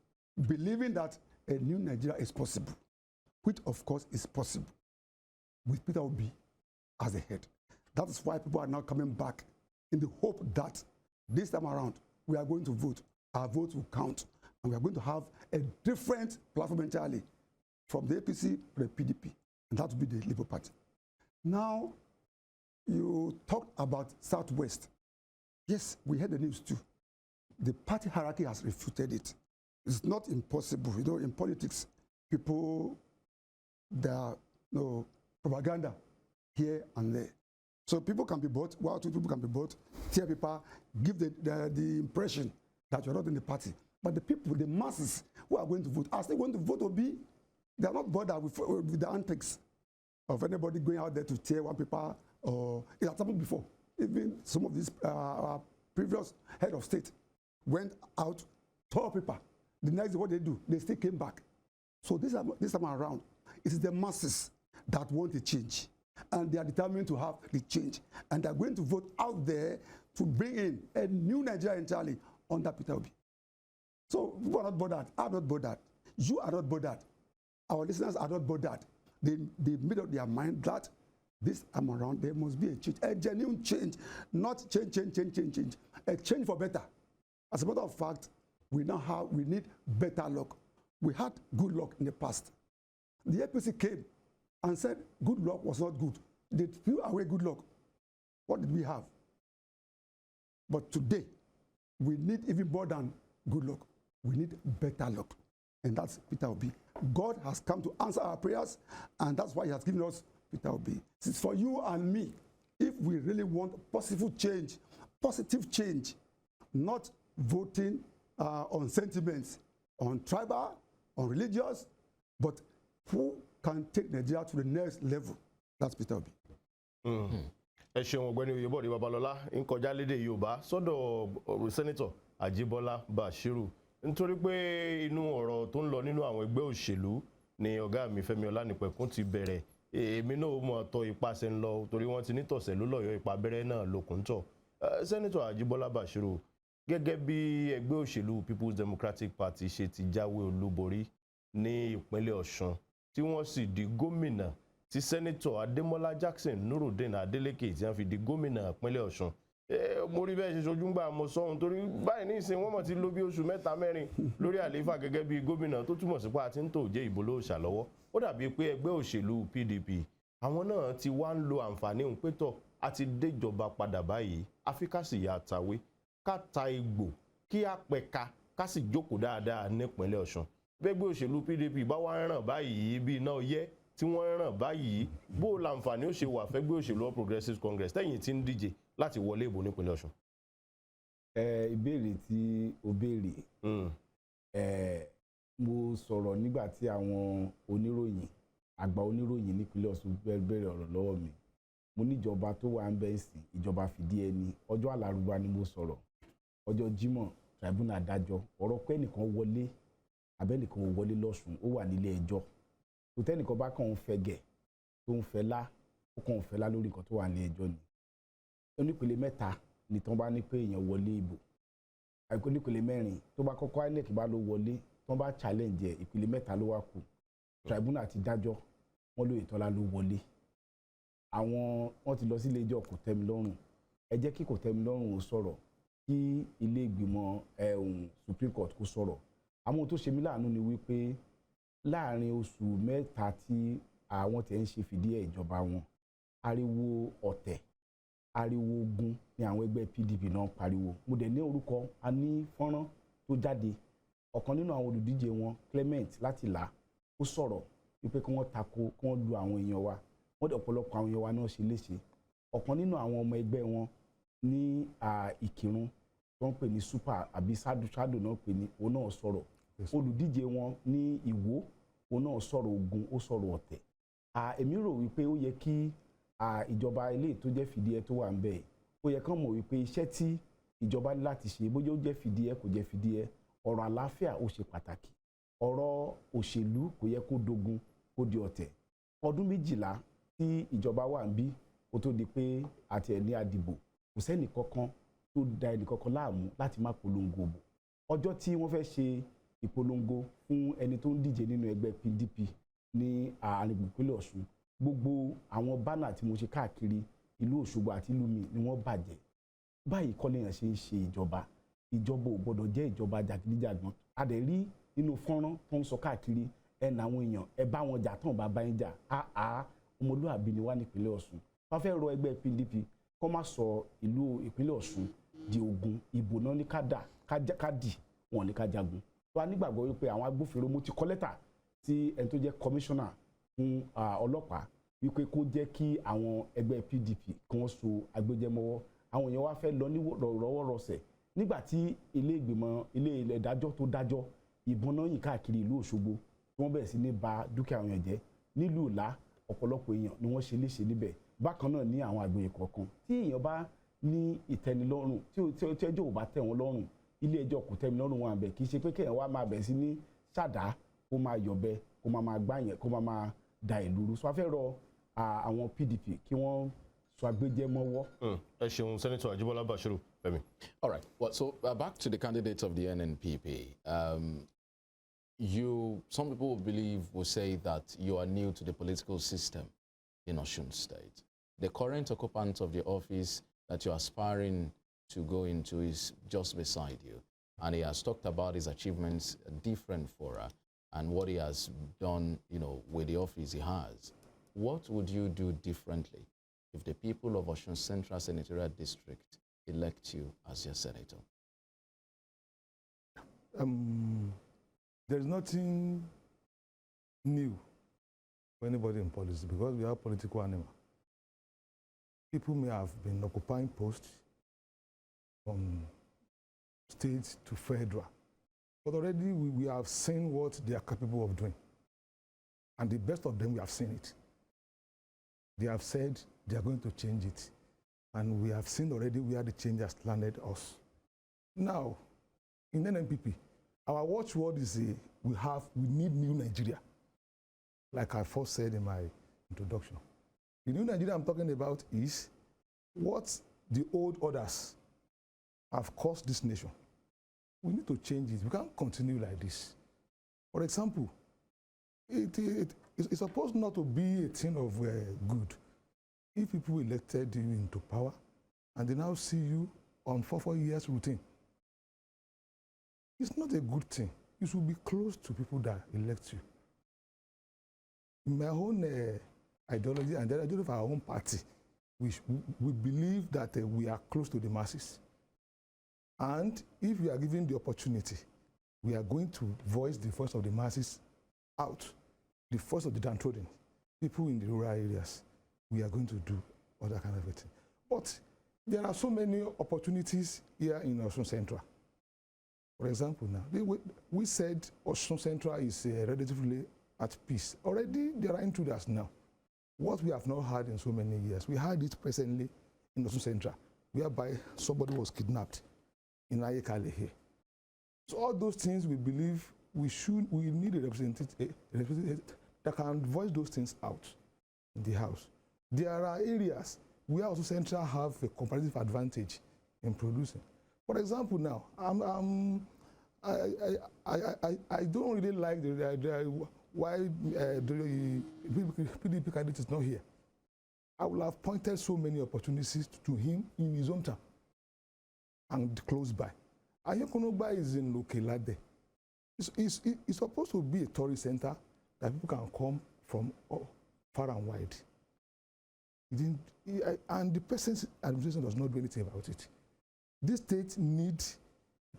believing that a new Nigeria is possible, which of course is possible with Peter Obi as the head. That is why people are now coming back in the hope that this time around we are going to vote. Our votes will count, and we are going to have a different platform entirely from the APC to the PDP, and that will be the Labour Party. Now, you talked about Southwest. Yes, we heard the news too. The party hierarchy has refuted it. It's not impossible. You know, in politics, people, there are propaganda here and there. So people can be bought, one or two people can be bought, tear paper, give the impression that you're not in the party. But the people, the masses who are going to vote, are still going to vote Obi. They are not bothered with the antics of anybody going out there to tear one paper. Or it has happened before. Even some of these previous head of state went out, tore paper. The next day, what they do, they still came back. So this time around, it is the masses that want a change. And they are determined to have the change. And they are going to vote out there to bring in a new Nigeria entirely under Peter Obi. So people are not bothered. I'm not bothered. You are not bothered. Our listeners are not bothered. They made up their mind that this time around there must be a change, a genuine change, not change. A change for better. As a matter of fact, we need better luck. We had good luck in the past. The APC came and said good luck was not good. They threw away good luck. What did we have? But today, we need even more than good luck. We need better luck. And that's Peter Obi. God has come to answer our prayers, and that's why he has given us Peter Obi. It's for you and me. If we really want positive change, not voting on sentiments, on tribal, on religious, but who can take Nigeria to the next level? That's Peter Obi. Ẹ ṣeun ọ̀gbẹ́ni Oyèbọ̀dé Babalọ́lá ń kọjá lédè Yorùbá sọ́dọ̀ Sẹ́nitọ̀ Àjíbọ́lá Bàṣírù nítorí pé inú ọ̀rọ̀ tó ń lọ nínú àwọn ẹgbẹ́ òṣèlú ni ọ̀gá mi Fẹ́mi Ọlánìpẹ̀kún ti bẹ̀rẹ̀ èmi náà mọ̀ tọ́ ipasẹ̀ ń lọ torí wọ́n ti nítọ̀sẹ̀ ló lọ́yọ̀ ipa abẹ́rẹ́ náà lókun tọ̀. Sẹ́nitọ̀ Àjíbọ́lá Bàṣírù gẹ́gẹ́ bí ẹgbẹ́ òṣèlú People's Democratic Party ṣe ti jáwé olúborí ní ìpínlẹ̀ Ọ̀ṣun tí wọ́n sì di gómìnà tí Sẹ́nitọ̀ Adémọ́lá Jackson Nurudeen Adeleke tí wọ́n fi di gómìnà ìpínlẹ̀ Ọ̀ṣun. Mo rí bẹ́ẹ̀ ṣe ṣojú ń gbà mọ́ sọ́hun torí báyìí ní ìsìn wọ́n mọ̀ ti lò bí oṣù 3-4 lórí àlééfà gẹ́gẹ́ bí gómìnà tó túmọ̀ sí pé a ti ń tò jẹ́ ìbò lóòṣà lọ́wọ́. Ó dàbí pé ẹgbẹ́ òṣèlú PDP àwọn náà ti wá ń lo àǹfààní òun pé tọ̀ àti déjọba padà báyìí Áfíríkà sì yà àtàwé ká ta egbò kí á pẹ̀ka ká sì jókòó dáadáa nípínlẹ̀ Ọ̀ṣun. Bẹ́gbẹ́ òṣèlú PDP bá wá ń ràn báyìí bí iná ọyẹ́ tí wọ́n ń ràn báyìí bó láǹfààní ó ṣe wà fẹ́gbẹ́ òṣèlú All Progressives Congress tẹ̀yìn tí ń díje láti wọlé ìbò nípínlẹ̀ Ọ̀ṣun. Ìbéèrè tí o béèrè mo sọ̀rọ̀ nígbà tí àwọn oníròyìn àgbà oníròyìn nípínlẹ̀ Ọ̀ṣun bẹ̀rẹ̀ ọ̀rọ̀ lọ́wọ́ mi. Mo níjọba tó wà ń bẹ ìsìn ìjọba fìdí ẹni ọjọ́ Àlárúbá ni mo sọ̀rọ̀ ọjọ́ Jímọ̀ tribunal dájọ́ ọ̀rọ̀ pé ẹnìkan wọlé abẹ́nìkan ò wọlé lọ́sùn ó wà nílé ẹjọ́ tó tẹ́nìkan bá kàn ń fẹ̀gẹ̀ tó ń fẹ́lá ó kàn ń fẹ́lá lórí nǹkan tó wà nílé ẹjọ́ ni. Onípele 3 ni tán bá ní pé èèyàn wọlé ìbò onípele 4 tó bá kọ́kọ́ INEC bá ló wọlé tán bá challenge ẹ̀ ìpele 3 ló wá kù tribunal ti dájọ́ wọ́n lóye tọ́lá ló wọlé wọ́n ti lọ sí ilé ẹjọ́ kòtẹ́milọ́rùn ẹ jẹ́ kí kòtẹ́milọ́rùn ó sọ̀rọ̀ kí ilé ìgbìmọ̀ Supreme Court kó sọ̀rọ̀. Àwọn tó ṣe mí láàánú ni wípé láàrin oṣù 3 tí àwọn tẹ̀ ń ṣe fìdí ẹ̀ ìjọba wọn ariwo ọ̀tẹ̀ ariwo ogun ni àwọn ẹgbẹ́ PDP náà pariwo. Mo dẹ̀ ní orúkọ a ní fọ́nrán tó jáde ọ̀kan nínú àwọn olùdíje wọn Clement láti là ó sọ̀rọ̀ wípé kí wọ́n tako kí wọ́n lu àwọn èèyàn wa wọ́n dẹ̀ ọ̀pọ̀lọpọ̀ àwọn èèyàn wa náà ṣe léṣe. Ọ̀kan nínú àwọn ọmọ ẹgbẹ́ wọn ní Ìkìrun tó ń pè ní super àbí ṣáàdù náà pè ní òun náà sọ̀rọ̀ olùdíje wọn ní Ìwó òun náà sọ̀rọ̀ ogun ó sọ̀rọ̀ ọ̀tẹ̀. Èmi rò wípé ó yẹ kí ìjọba ilé tó jẹ́ fìdí ẹ tó wà ń bẹ̀ ó yẹ kán mọ̀ wípé iṣẹ́ tí ìjọba ní láti ṣe bóyá ó jẹ́ fìdí ẹ kò jẹ́ fìdí ẹ ọ̀rọ̀ àlàáfíà ó ṣe pàtàkì ọ̀rọ̀ òṣèlú kò yẹ kó dogun kó di ọ̀tẹ̀. Ọdún 12 tí ìjọba wà ń bí kó tó di pé àti ẹ̀ ní àdìbò kò sẹ́ni kankan tó da ẹnì kankan láàmú láti má polongo bò ọjọ́ tí wọ́n fẹ́ ṣe ìpolongo fún ẹni tó ń díje nínú ẹgbẹ́ PDP ní àárín ìpínlẹ̀ Ọ̀ṣun gbogbo àwọn bánà tí mo ṣe káàkiri ìlú Òṣogbo àti ìlú mi ni wọ́n bàjẹ́ báyìí kọ́ lèèyàn ṣe ń ṣe ìjọba ò gbọ́dọ̀ jẹ́ ìjọba jàgídíjàgan a dẹ̀ rí nínú fọ́nrán tó ń sọ káàkiri ẹnà àwọn èèyàn ẹ bá wọn jà tán bá bá yín jà ọmọlúwàbí ni wá nípínlẹ̀ Ọ̀ṣun wọ́n fẹ́ rọ ẹgbẹ́ PDP kó má sọ ìlú ìpínlẹ̀ Ọ̀ṣun di ogun ìbò náà ní ká dì wọn ní ká jagun tó a nígbàgbọ́ wípé àwọn agbófinró mo ti kọ lẹ́tà tí ẹni tó jẹ́ kọmíṣánná fún ọlọ́pàá wípé kó jẹ́ kí àwọn ẹgbẹ́ PDP kí wọ́n so agbẹjẹmọ́wọ́ àwọn èèyàn wá fẹ́ lọ ní rọwọ́rọsẹ̀ nígbà tí ilé ìdájọ́ tó dájọ́ ìbọn náà yìn káàkiri ìlú Òṣogbo tí wọ́n bẹ̀rẹ̀ sí ní ba dúkìá àwọn èèyàn jẹ́ nílùú Ìlá ọ̀pọ̀lọpọ̀ èèyàn ni wọ́n ṣe léṣe níbẹ̀ bákan náà ní àwọn àgbègbè kọ̀ọ̀kan tí èèyàn bá ní ìtẹ́nilọ́rùn tí ẹjọ́ ò bá tẹ́ wọn lọ́rùn ilé ẹjọ́ kò tẹ́mi lọ́rùn wọn àbẹ̀ kì í ṣe pé kéèyàn wá máa bẹ̀ sí ní ṣàdá kó máa yọ̀bẹ kó máa gbá yẹn kó máa da ìlú rú so a fẹ́ rọ àwọn PDP kí wọ́n sọ agbẹjẹmọ́wọ́. ẹ ṣeun Senator Ajibola Bashiru Femi. All right. Well, so back to the candidates of the NNPP. Some people will say that you are new to the political system in Osun State. The current occupant of the office that you're aspiring to go into is just beside you. And he has talked about his achievements, different fora, and what he has done, with the office he has. What would you do differently if the people of Osun Central Senatorial District elect you as your senator? There's nothing new for anybody in politics because we are political animals. People may have been occupying posts from state to federal, but already we have seen what they are capable of doing. And the best of them, we have seen it. They have said they are going to change it. And we have seen already where the change has landed us. Now, in NNPP, our watchword is we need new Nigeria, like I first said in my introduction. The new Nigeria I'm talking about is what the old orders have cost this nation. We need to change it. We can't continue like this. For example, it's supposed not to be a thing of good. If people elected you into power and they now see you on 4 years routine, it's not a good thing. You should be close to people that elect you. In my own ideology and the ideology of our own party, we believe that we are close to the masses. And if we are given the opportunity, we are going to voice the voice of the masses out, the voice of the downtrodden, people in the rural areas. We are going to do all that kind of thing. But there are so many opportunities here in Osun Central. For example, now, we said Osun Central is relatively at peace. Already there are intruders now. What we have not had in so many years, we had it presently in Osun Central, whereby somebody was kidnapped in Ayekale here. So all those things we believe we need a representative that can voice those things out in the House. There are areas where Osun Central have a comparative advantage in producing. For example, now, I don't really like why the PDP candidate is not here. I would have pointed so many opportunities to him in his own town and close by. Ayokonogba is in Lokelade. It's supposed to be a tourist center that people can come from far and wide. And the present administration does not do anything about it. This state needs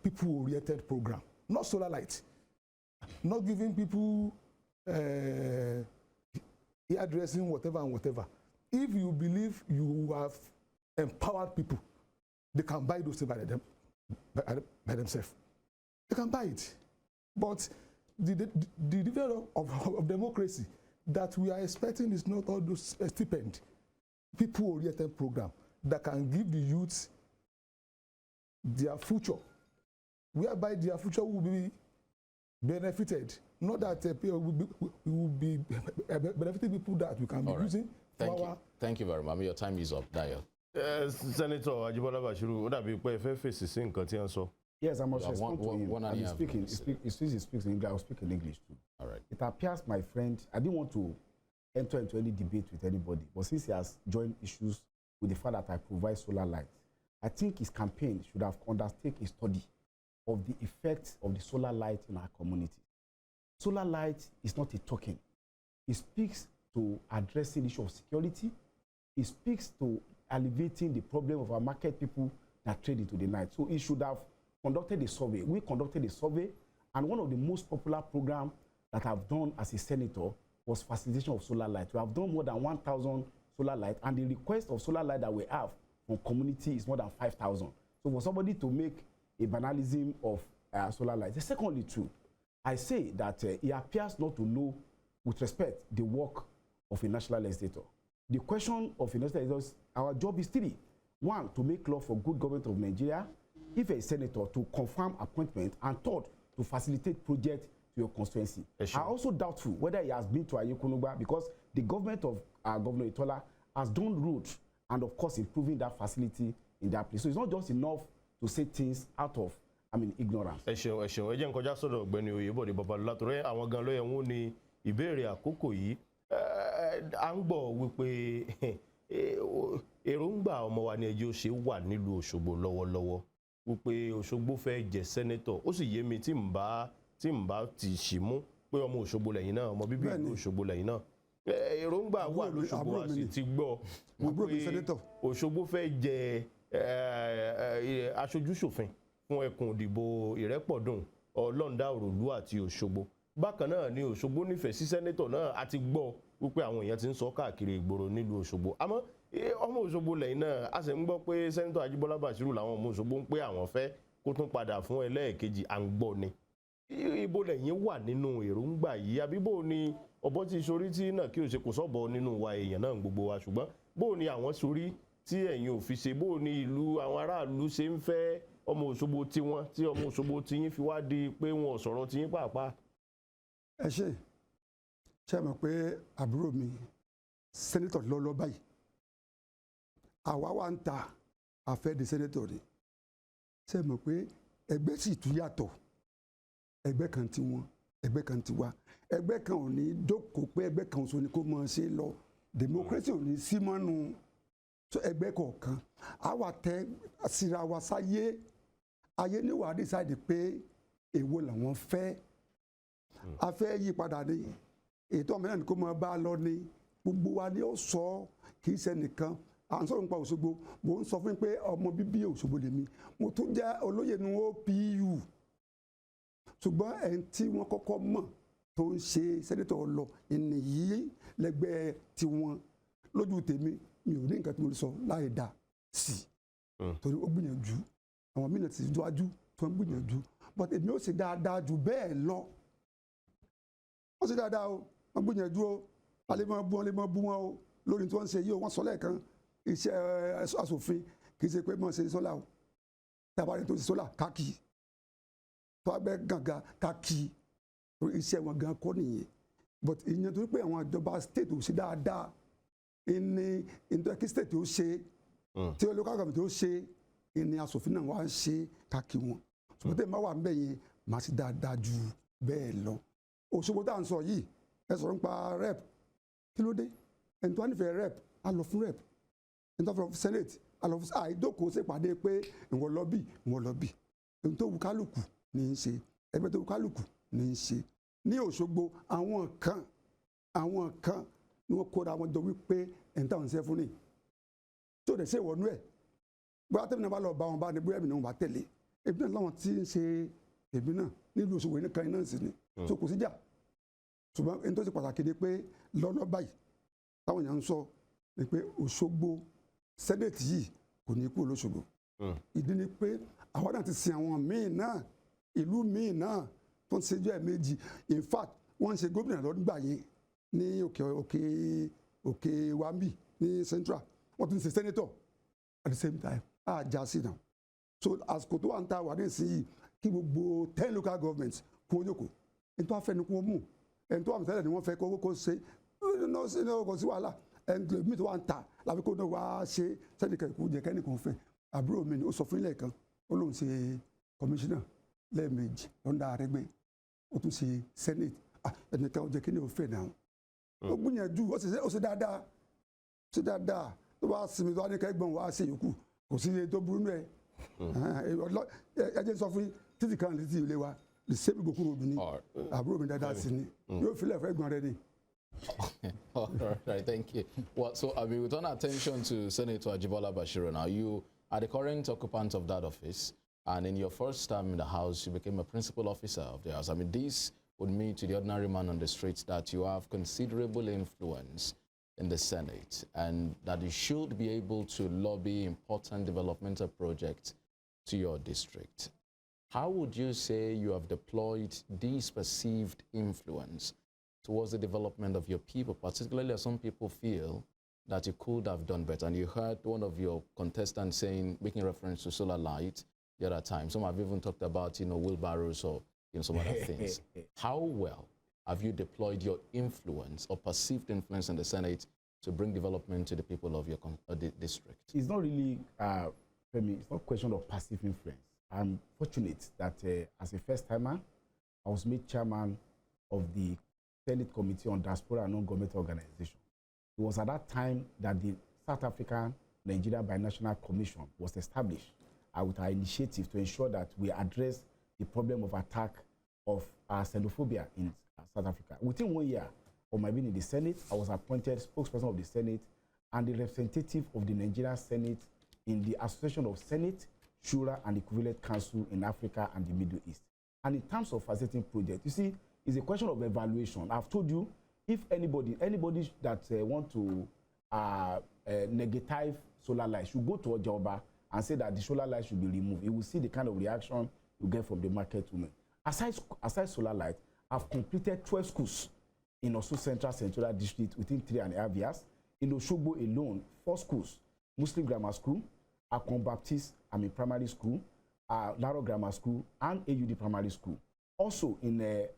people-oriented program, not solar light, not giving people hairdressing, whatever and whatever. If you believe you have empowered people, they can buy those things by themselves. They can buy it. But the development of democracy that we are expecting is not all those stipend, people-oriented program that can give the youths their future, whereby their future will be benefited. Not that we will be benefiting people that we can be using. Thank you very much. Your time is up, Dayo. Senator Ajibola Bashiru, ó dàbí pé ẹ fẹ́ fèsì sí nǹkan tí wọ́n sọ. Yes, I must Yeah, respond to him. one and And a half minutes. since he speaks in English, I will speak in English too. All right. It appears, my friend, I didn't want to enter into any debate with anybody, but since he has joined issues with the fact that I provide solar light, I think his campaign should have undertaken a study of the effects of the solar light in our community. Solar light is not a token. It speaks to addressing the issue of security. It speaks to alleviating the problem of our market people that trade into the night. So he should have conducted a survey. We conducted a survey, and one of the most popular programs that I've done as a senator was facilitation of solar light. We have done more than 1,000 solar light, and the request of solar light that we have from community is more than 5,000. So for somebody to make a banalism of solar light. Secondly, too, I say that he appears not to know, with respect, the work of a national legislator. The question of a national legislator is, our job is three. One, to make law for good government of Nigeria. If a senator, to confirm appointment, and third, to facilitate projects to your constituency. I also doubtful whether he has been to Ayekunugba, because the government of Governor Itola has done roads and, of course, improving that facility in that place. So it's not just enough to say things out of, ignorance. Ẹ ṣeun, ẹ ṣeun. Ẹ jẹ́ n kọjá sọ́dọ̀ Ọ̀gbẹ́ni Oyèbọ̀dé Babalọ́lá torí àwọn gan ló yẹ wọ́n ní ìbéèrè àkókò yìí. À ń gbọ́ wípé èròǹgbà ọmọ wa ní ẹjọ́ ṣe wà nílùú Òṣogbo lọ́wọ́lọ́wọ́ wípé Òṣogbo fẹ́ jẹ sẹ́nẹ́tọ̀. Ó sì yé mi tí n bá ti ṣì mú pé ọmọ Òṣogbo lẹ́yìn náà, ọmọ bíbí ìlú Òṣogbo lẹ́yìn náà. Èròǹgbà wà lóṣogbo, a sì ti gbọ́ wípé Òṣogbo fẹ́ jẹ aṣojúṣòfin fún ẹkùn ìdìbò Ìrẹ́pọ̀dùn, Ọlọ́ndà, Òròlú àti Òṣogbo. Bákan náà ni Òṣogbo nífẹ̀ẹ́ sí sẹ́nẹ́tọ̀ náà, a ti gbọ́ wípé àwọn èèyàn ti ń sọ káàkiri ìgboro nílùú Òṣogbo. Àmọ́ ọmọ Òṣogbo lẹ́yìn náà, a sì ń gbọ́ pé sẹ́nẹ́tọ̀ Ajíbọ́lá Bàṣírù làwọn ọmọ Òṣogbo ń pé àwọn fẹ́ kó tún padà fún ẹlẹ́ẹ̀kejì. À ń gbọ́ ni. Ibo lẹ́yìn wà nínú èròǹgbà yìí, àbí bó ni ọ̀bọ ti sorí tí náà kí o ṣe kò sọ́bọ̀ nínú wa èèyàn náà gbogbo wa, ṣùgbọ́n bó ni àwọn sorí tí ẹ̀yin ò fi ṣe, bó ni ìlú àwọn aráàlú ṣe ń fẹ́ ọmọ Òṣogbo tiwọn tí ọmọ Òṣogbo tiyín fi wá di pé wọn ò sọ̀rọ̀ tiyín pàápàá. Ẹ ṣe mọ̀ pé àbúrò mi sẹ́nẹ́tọ̀ lọ́lọ́ báyìí, àwa wá ń ta àfẹ́ di sẹ́nẹ́tọ̀ ni. Ṣe mọ̀ pé ẹgbẹ́ sì tún yàtọ̀, ẹgbẹ́ kan ti wọn, ẹgbẹ́ kan ti wa. Ẹgbẹ́ kan ò ní dókòó pé ẹgbẹ́ kan oṣù ni kó mọ̀ ṣe lọ, democracy ò ní sí mọ́nu ẹgbẹ́ kọ̀ọ̀kan. Àwa tẹ síra wa sáyé, ayé níwàá decide pé èwo làwọn fẹ́. A fẹ́ yí padà ní ètò ọmọ náà ni kó máa bá a lọ ní gbogbo wa ni ó sọ, kì í ṣe nìkan. À ń sọ̀rọ̀ nípa Òṣogbo, mò ń sọ fún yín pé ọmọ bíbí Òṣogbo lèmi, mo tún jẹ́ olóyè ní OPU. Ṣùgbọ́n ẹni tí wọ́n kọ́kọ́ mọ̀ tó ń ṣe sẹ́nẹ́tọ̀ lọ ìnìyí lẹ́gbẹ́ tiwọn, lójú tèmi mi ò ní nǹkan tí mo lè sọ láì dá sí i, torí ó gbìyànjú, àwọn mìíràn ti dúájú tó ń gbìyànjú, but èmi ó sì dáadáa jù bẹ́ẹ̀ lọ. Wọ́n sì dáadáa o, wọ́n gbìyànjú o, alẹ́ mọ́ bú wọn o lórí tí wọ́n ń ṣe yìí o. Wọ́n sọ lẹ́ẹ̀kan iṣẹ́ aṣòfin kì í ṣe pé mọ̀ ṣe sólà o, tàbárí tó ṣe sólà káàkiri, tó abẹ́ gàngà káàkiri, iṣẹ́ wọn gan kọ́ nìyẹn. But ìyẹn torí pé àwọn ìjọba state ò ṣe dáadáa ní ìtọ́kí state ó ṣe, tí local government ó ṣe, ní aṣòfin náà wá ń ṣe káàkiri wọn. Ṣùgbọ́n tẹ́ ẹ máa wà ń bẹ̀ yẹn, màá sì dáadáa ju bẹ́ẹ̀ lọ. Òṣogbo tá à ń sọ yìí, ẹ sọ̀rọ̀ nípa rep, kí ló dé? Ẹni tó wá nífẹ̀ẹ́ rep á lọ fún rep, ẹni tó wá fún senate á lọ fún àìdókòó ṣèpàdé pé ìwọ lọ bí ìwọ lọ bí. Ohun tó wù kálukú ní í ṣe, ẹgbẹ́ tó wù kálukú ní í ṣe. Ní Òṣogbo àwọn kan ni wọ́n kóra wọn jọ wípé ẹni táwọn ń ṣe fún ni tó dẹ̀ ṣe ìwọ̀nú ẹ̀. Bóyá tẹ́mi náà bá lọ bá wọn bá ní bóyá èmi náà bá tẹ̀lé, èmi náà láwọn tí ń ṣe èmi náà nílùú Òṣogbo yìí nìkan iná sí ni, tó kò sí jà. Ṣùgbọ́n ẹni tó ṣe pàtàkì ni pé lọ́nà báyìí táwọn èèyàn ń sọ ni pé Òṣogbo sẹ́nẹ̀tì yìí kò ní kú l'Óṣogbo. Ìdí ni pé àwọn náà ti sin àwọn míì náà, ìlú míì náà tó ń ṣèjọ́ ẹ̀ méjì. In fact wọ́n ń ṣe gómìnà lọ́dún gbà yẹn ní òkè wambi ní central, wọ́n tún ṣe senator at the same time. Àjà sí náà. So àsìkò tó wà ń ta wà ní ìsinyìí kí gbogbo 10 local governments kún ojókòó, ẹni tó wà fẹ́ ni kún ó mú, ẹni tó wà mí tẹ́lẹ̀ ni wọ́n fẹ́ kó ṣe, kò sí wàhálà. Ẹni tó mi tó wà ń ta láfi kó náà wá ṣe sẹ́nìkan ìkú jẹ kẹ́nìkan fẹ́ àbúrò mi ni ó sọ fún ilé kan ó lóun ṣe commissioner lẹ́ẹ̀mejì lọ́ndà Arẹ́gbẹ́ ó tún ṣe senate ẹnìkan ó jẹ́ kí ni ó fẹ́ náà ó gbìyànjú ó ṣe dáadáa tó bá sinmi tó wá ní kẹ́gbọ̀n wá ṣe yòókù kò sí iye tó burú nù ẹ̀ ẹ jẹ́ sọ fún títí kan létí ilé wa the same Igboku road ni àbúrò mi dáadáa sí ni yóò filẹ̀ fẹ́ gbọ́n rẹ ni. All right, thank you. Well, so I mean, we turn attention to Senator Ajibola Bashiru now. You are the current occupant of that office, and in your first term in the House, you became a principal officer of the House. I mean, this would mean to the ordinary man on the streets that you have considerable influence in the Senate and that you should be able to lobby important developmental projects to your district. How would you say you have deployed this perceived influence towards the development of your people, particularly as some people feel that you could have done better? And you heard one of your contestants saying, making reference to solar light the other time. Some have even talked about, wheelbarrows or some other things. How well have you deployed your influence or perceived influence in the Senate to bring development to the people of your district? It's not really, Femi, it's not a question of passive influence. I'm fortunate that as a first-timer, I was made chairman of the Senate Committee on Diaspora and Non-Governmental Organization. It was at that time that the South African Nigeria Binational Commission was established with our initiative to ensure that we address the problem of attack of xenophobia in South Africa. Within 1 year of my being in the Senate, I was appointed spokesperson of the Senate and the representative of the Nigerian Senate in the Association of Senate, Shura, and Equivalent Council in Africa and the Middle East. And in terms of facilitating projects, you see, it's a question of evaluation. I've told you, if anybody that want to negative solar light should go to Ojoba and say that the solar light should be removed. You will see the kind of reaction you get from the market women. Aside solar light, I've completed 12 schools in Osun Central Senatorial District within 3.5 years. In Osogbo alone, 4 schools: Muslim Grammar School, Akon Baptist Primary School, Laro Grammar School, and AUD Primary School. Also in the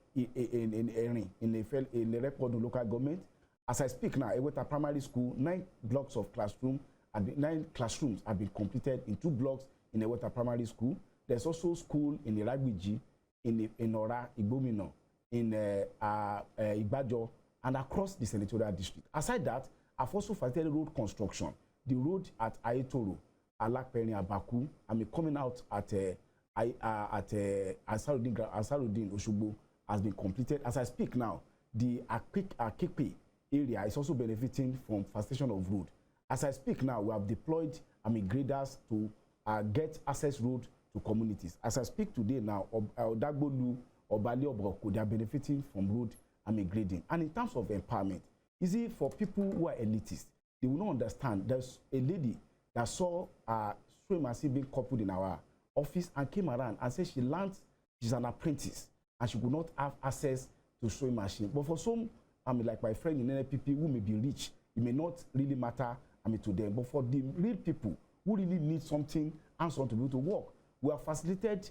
record local government, as I speak now, Eweta Primary School, 9 blocks of classroom and 9 classrooms have been completed in 2 blocks in Eweta Primary School. There's also school in Iragbiji, in Ora, Igbomino, in Igbajo, and across the senatorial district. Aside that, I've also facilitated road construction. The road at Ayetoro, Alakpeni, Abaku, coming out at Ansarudin Oshogbo has been completed. As I speak now, the Akikpe area is also benefiting from facilitation of road. As I speak now, we have deployed graders to get access road to communities. As I speak today now, Odagbolu, Obali, Obroko, they are benefiting from road grading. And in terms of empowerment, is it for people who are elitists? They will not understand. There's a lady that saw sewing machine being coupled in our office and came around and said she learned, she's an apprentice and she could not have access to sewing machine. But for some, like my friend in NPP who may be rich, it may not really matter to them. But for the real people who really need something hands-on to be able to work, we have facilitated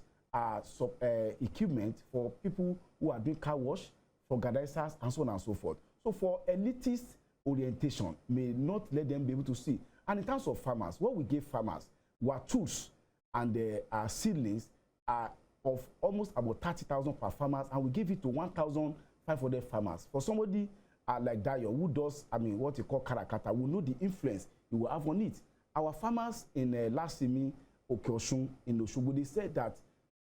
equipment for people who are doing car wash, for gardeners, and so on and so forth. So for elitist orientation, may not let them be able to see. And in terms of farmers, what we gave farmers were tools and seedlings of almost about 30,000 per farmers, and we gave it to 1,500 farmers. For somebody like Dayo, who does, what you call karakata, will know the influence he will have on it. Our farmers in Lasimi, Osun, in Oshogbo, they said that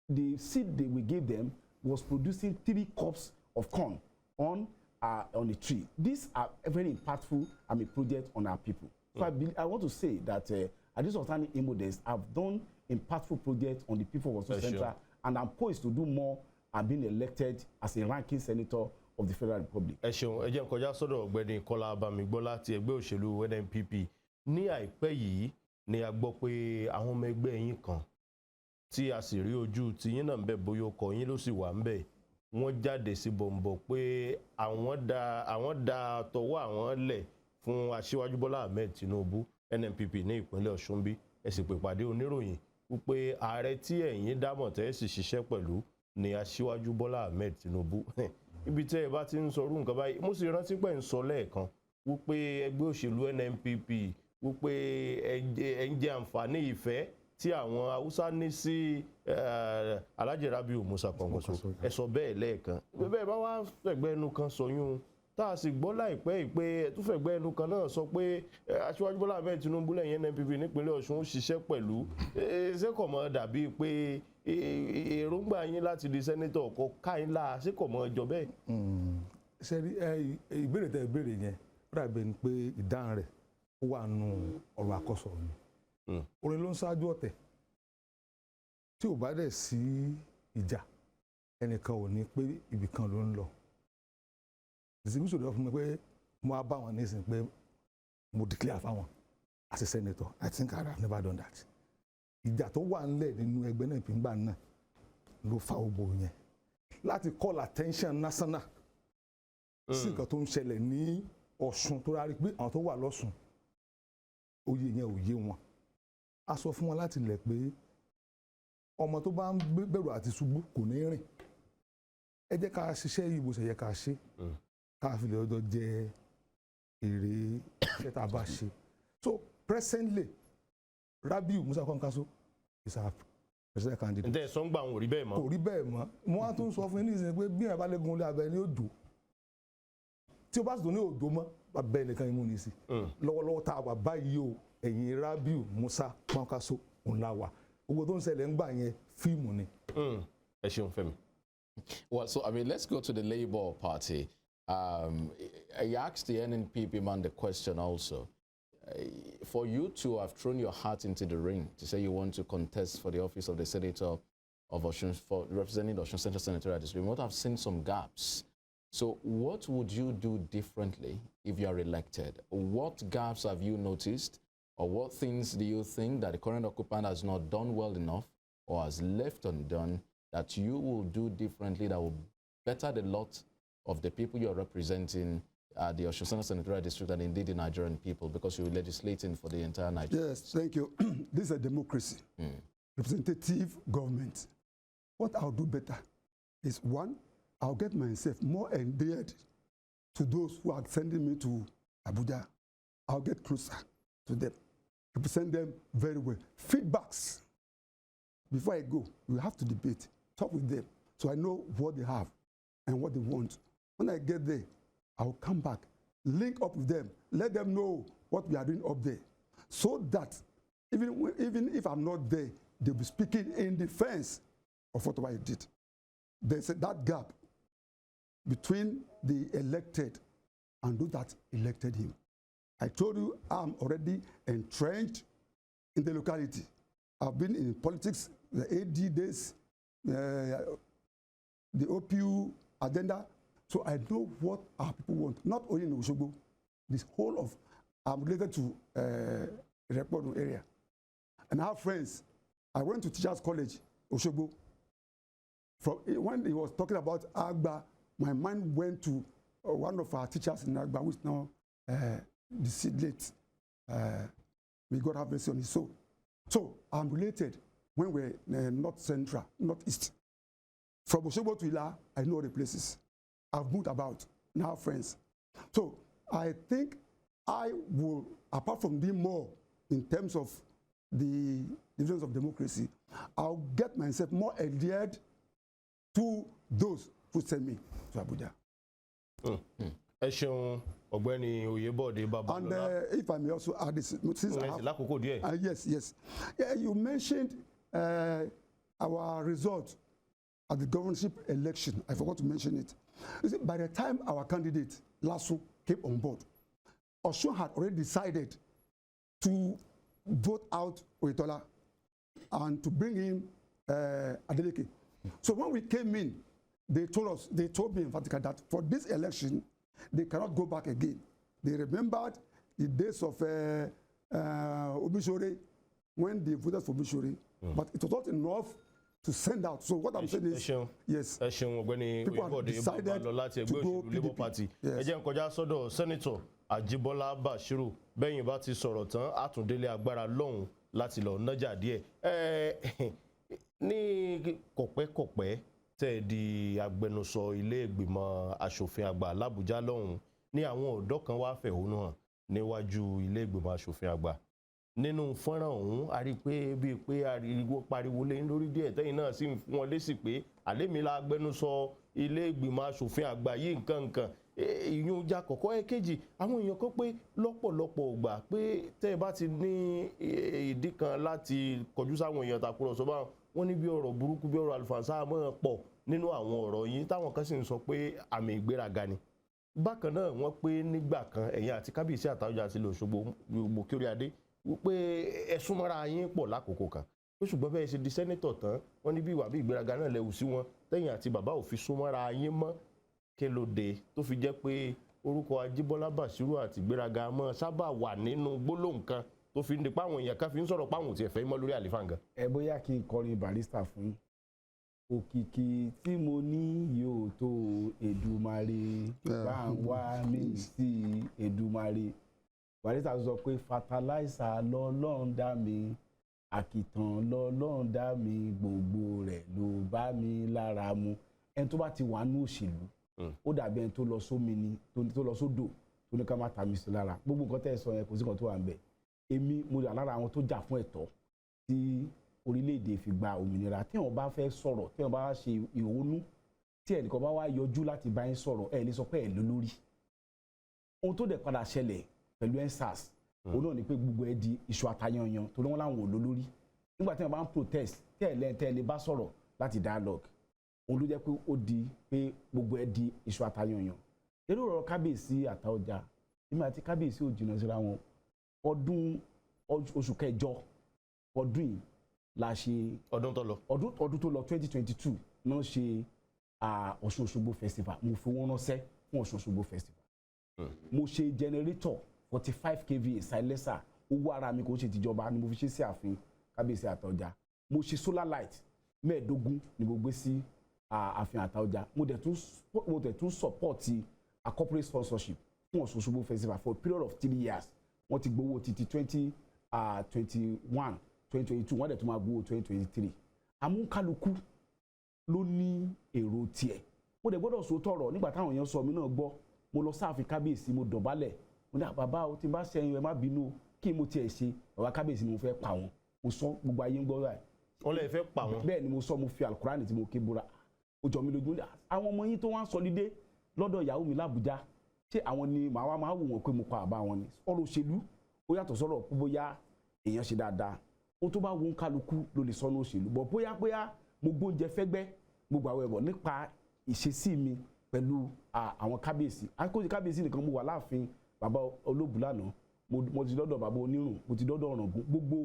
the seed that we gave them was producing 3 cups of corn on a tree. These are very impactful projects on our people. So I want to say that at this time in Imo, I've done impactful projects on the people of Osun Central, and I'm poised to do more and being elected as a ranking senator of the Federal Republic. Ẹ ṣeun, ẹ jẹ́ n kọjá sọ́dọ̀ Ọ̀gbẹ́ni Kọ́lá Bámigbọ́lá ti ẹgbẹ́ òṣèlú NNPP. Ní àìpẹ́ yìí ni a gbọ́ pé àwọn ọmọ ẹgbẹ́ yín kan tí a sì rí ojú tí yín náà ń bẹ bóyá ọkọ̀ yín ló sì wà ń bẹ, wọ́n jáde sí bọ̀m̀bọ̀ pé àwọn dá tọwọ́ àwọn lẹ̀ fún Aṣíwájú Bọ́lá Ahmed Tinubu NNPP ní ìpínlẹ̀ Ọ̀ṣun bí ẹ sì pè pàdé oníròyìn wípé ààrẹ tí ẹ̀yin dámọ̀ tẹ́ sì ṣiṣẹ́ pẹ̀lú ni Aṣíwájú Bọ́lá Ahmed Tinubu. Ibi tẹ́ ẹ bá ti ń sọrú nǹkan báyìí, mo sì rántí pé ń sọ lẹ́ẹ̀kan wípé ẹgbẹ́ òṣèlú NNPP wípé ẹ ń jẹ àǹfààní ìfẹ́ tí àwọn Haúsá ní sí Alhaji Rabiu Musa Kwankwaso ẹ sọ bẹ́ẹ̀ lẹ́ẹ̀kan bẹ́ẹ̀ bá wá fẹ̀gbẹ́ ẹnu kan sọyún tá a sì gbọ́ láìpẹ́ ìpè ẹ̀túnfẹ̀gbẹ́ ẹnu kan náà sọ pé Aṣíwájú Bọ́lá Ahmed Tinubu lẹ́yìn NNPP nípínlẹ̀ Ọ̀ṣun ó ṣiṣẹ́ pẹ̀lú ṣé kò mọ̀ dàbí pé èròǹgbà yín láti di sẹ́nétọ̀ kò ká yín láà ṣé kò mọ̀ ọjọ́ bẹ́ẹ̀. ṣe rí ìbéèrè tẹ ìbéèrè yẹn ó dàbí ẹni pé ìdáhùn rẹ̀ ó wà nù ọ̀rọ̀ àkọsọ mi orin ló ń ṣáájú ọ̀tẹ̀ tí ò bá dẹ̀ sí ìjà ẹnìkan ò ní pé ibì kan ló ń lọ ìsìnkú sọ̀rọ̀ fún mi pé mo á bá wọn nísìnyí pé mo declare fáwọn as a senator I think I have never done that ìjà tó wà ńlẹ̀ nínú ẹgbẹ́ náà ìpínlẹ̀ náà ló fa ogbó yẹn láti call attention national sí nǹkan tó ń ṣẹlẹ̀ ní Ọ̀ṣun tó rárí pé àwọn tó wà lọ́ṣun oyè yẹn ò yé wọn a sọ fún wọn láti lẹ̀ pé ọmọ tó bá ń bẹ̀rù àti ṣubú kò ní rìn ẹ jẹ́ ká ṣiṣẹ́ yìí bó ṣe yẹ ká ṣe ká fi lè ọjọ́ jẹ èrè iṣẹ́ tá a bá ṣe so presently Rabiu Musa Kwankwaso is our president candidate. ǹjẹ́ ẹ̀sán gbà wọn ò rí bẹ́ẹ̀ mọ́. kò rí bẹ́ẹ̀ mọ́ mo wá tún sọ fún yín ní ìsìn pé bí ẹ̀ bá lẹ́gun ilé abẹ ní òdò tí o bá sì tó ní òdò mọ́ bàbá ẹnìkan imú ní sí lọ́wọ́lọ́wọ́ tá a wà báyìí o ẹ̀yìn Rabiu Musa Kwankwaso ńlá wa owó tó ń ṣẹlẹ̀ ń gbà yẹn fíìmù ni. ẹ ṣeun Fẹ́mi. Well, so I mean, let's go to the Labour Party. I asked the NNPP man the question also. For you to have thrown your heart into the ring to say you want to contest for the office of the Senator of Osun, for representing the Osun Central Senatorial District, you might have seen some gaps. So what would you do differently if you are elected? What gaps have you noticed, or what things do you think that the current occupant has not done well enough or has left undone that you will do differently that will better the lot of the people you're representing at the Osun Central Senatorial District and indeed the Nigerian people, because you're legislating for the entire Nigeria? Yes, thank you. This is a democracy, representative government. What I'll do better is, one, I'll get myself more endeared to those who are sending me to Abuja. I'll get closer to them, represent them very well. Feedbacks. Before I go, we have to debate, talk with them, so I know what they have and what they want. When I get there, I'll come back, link up with them, let them know what we are doing up there, so that even if I'm not there, they'll be speaking in defense of whatever I did. There's that gap between the elected and those that elected him. I told you I'm already entrenched in the locality. I've been in politics, the AD days, the OPU agenda, so I know what our people want. Not only in Osogbo, this whole of, I'm related to the Report area. And I have friends. I went to Teachers College, Osogbo. When he was talking about Agba, my mind went to one of our teachers in Agba, who is now deceased late. May God have mercy on his soul. So I'm related when we're North Central, North East. From Osogbo to Ila, I know the places. I've moved about, now friends. So I think I will, apart from doing more in terms of the divisions of democracy, I'll get myself more adhered to those who send me to Abuja. Ẹ ṣeun Ọ̀gbẹ́ni Oyèbọ̀dé Babalọ́lá. And if I may also add this, since I have, yes. Yeah, you mentioned our result at the governorship election. I forgot to mention it. You see, by the time our candidate Lasso came on board, Osun had already decided to vote out Oyetola and to bring in Adeleke. So when we came in, they told me emphatically that for this election, they cannot go back again. They remembered the days of Obishore, when they voted for Obishore, but it was not enough to send out. So what I'm saying is, yes, ẹ ṣeun Ọ̀gbẹ́ni Oyèbọ̀dé Babalọ́lá láti ẹgbẹ́ òṣèlú Labour Party. Ẹ jẹ́ n kọjá sọ́dọ̀ Senator Ajibola Bashiru. Bẹ́yìn bá ti sọ̀rọ̀ tán, àtúndélé agbára lọ́hùn láti lọ nájà díẹ̀. Ní kọ̀pẹ́kọ̀pẹ́ tẹ́ di agbẹnusọ ilé ìgbìmọ̀ aṣòfin àgbà l'Àbújá lọ́hùn ní àwọn ọ̀dọ́ kan wá fẹ̀hónú hàn níwájú ilé ìgbìmọ̀ asòfin àgbà nínú fọ́nrán ọ̀hún a rí pé bíi pé ariwo pariwo lé lórí díẹ̀ tẹ́yìn náà sì ń fún wọn lésì pé àlémi la agbẹnusọ ilé ìgbìmọ̀ asòfin àgbà yìí nǹkan ìyún ìjà kọ̀kọ́ ẹ̀kejì àwọn èèyàn kan pé lọ́pọ̀lọpọ̀ ògbà pé tẹ́ ẹ bá ti ní ìdí kan láti kọjú sáwọn èèyàn tàkúrọ̀sọ bá wọn ní bí ọ̀rọ̀ burúkú bí ọ̀rọ̀ àlùfànṣá máa pọ̀ nínú àwọn ọ̀rọ̀ yìí táwọn kan sì ń sọ pé àmì ìgbéraga ni bákan náà wọ́n pé nígbà kan ẹ̀yin àti kábíyèsí Àtaọ́jà àti ilẹ̀ Òṣogbo gbòkè adé wípé ẹ̀sùn mọ́ra yín pọ̀ lákòókò kan pé ṣùgbọ́n bẹ́ẹ̀ ṣe di sẹ́nẹ́tọ̀ tán wọ́n ní bí ìwà bí ìgbéraga náà lẹ́wù sí wọn tẹ̀yìn àti bàbá ò fi sún mọ́ra yín mọ́ kí ló dé tó fi jẹ́ pé orúkọ Ajíbọ́lá Bàṣírù àti ìgbéraga mọ́ sábà wà nínú gbólóhùn kan tó fi ń di páwọn èèyàn kan fi ń sọ̀rọ̀ páwọn ò tiẹ̀ fẹ́ mọ́ lórí àlífà nǹkan. ẹ bóyá kí n kọrin Barrister fún yín òkìkí tí mo ní yóò tó Èdùmàrè bá ń wá mí sí Èdùmàrè Barrister sọ pé fertilizer lọ́lọ́run dá mi àkìtàn lọ́lọ́run dá mi gbogbo rẹ̀ ló bá mi lára mu ẹni tó bá ti wà ní òṣèlú ó dàbí ẹni tó lọ sómi ni tó lọ sódò tó ní ká má ta mi sí lára gbogbo nǹkan tẹ́ ẹ sọ yẹn kò sí nǹkan tó wà ń bẹ̀ èmi mo yà lára àwọn tó jà fún ẹ̀tọ́ tí orílẹ̀-èdè fi gba òmìnira tí wọ́n bá fẹ́ sọ̀rọ̀ tí wọ́n bá ṣe ìhónú tí ẹnìkan bá wá yọjú láti bá yín sọ̀rọ̀ ẹ̀ lè sọ pé ẹ̀ ló lórí ohun tó dẹ̀ padà ṣẹlẹ̀ pẹ̀lú EndSARS òun náà ni pé gbogbo ẹ di iṣu atayanyan torí wọn láwọn ò ló lórí nígbà tí wọn bá ń protest tí ẹ lẹ́yìn tẹ́ ẹ lè bá sọ̀rọ̀ láti dialogue òun ló jẹ́ pé ó di pé gbogbo ẹ di iṣu atayanyan eré ọ̀rọ̀ kábíyèsí Àtaọ́jà èmi àti kábíyèsí ò jìnnà síra wọn ọdún oṣù kẹjọ ọdún yìí la ṣe ọdún tó lọ 2022 náà ṣe Ọ̀ṣun Òṣogbo festival mo fi wọn ránṣẹ́ fún Ọ̀ṣun Òṣogbo festival mo ṣe generator 45 kVA silencer owó ara mi kò ṣe tìjọba ni mo fi ṣe sí ààfin kábíyèsí Àtaọ́jà mo ṣe solar light 15 ni mo gbé sí ààfin Àtaọ́jà mo dẹ̀ tún support a corporate sponsorship fún Ọ̀ṣun Òṣogbo festival for a period of 3 years wọ́n ti gbowó títí 2021 2022 wọ́n dẹ̀ tún máa gbowó 2023 àmúkálukú ló ní èrò tiẹ̀ mo dẹ̀ gbọ́dọ̀ sòótọ́ ọ̀rọ̀ nígbà táwọn èèyàn sọ mí náà gbọ́ mo lọ sáàfin kábíyèsí mo dọ̀bálẹ̀ mo ní bàbá o tí n bá ṣẹyìn ẹ má bínú kí mo tiẹ̀ ṣe bàbá kábíyèsí ni mo fẹ́ pa wọn mo sọ gbogbo ayé ń gbọ́ rà wọ́n lè fẹ́ pa wọn. bẹ́ẹ̀ ni mo sọ mo fi alukurani tí mo ké búra ó jọ mi lójú àwọn ọmọ yín tó wá ń sọlídé lọ́dọ̀ ìyàwó mi l'Àbújá ṣé àwọn ni màá wò wọ́n pé mo pa àbá wọn ni ọ̀rọ̀ òṣèlú ó yàtọ̀ sọ̀rọ̀ pé bóyá èèyàn ṣe dáadáa ó tó bá wọn kálukú ló lè sọnù òṣèlú bọ̀ bóyá mo gbóúnjẹ fẹ́gbẹ́ gbogbo àwọn ẹ̀bọ̀ nípa ìṣesí mi pẹ̀lú àwọn kábíyèsí akóso kábíyèsí nìkan mo wà láàfin bàbá Olóbùlànà mo ti dọ́dọ̀ bàbá Onírùn mo ti dọ́dọ̀ Ọ̀ràngún gbogbo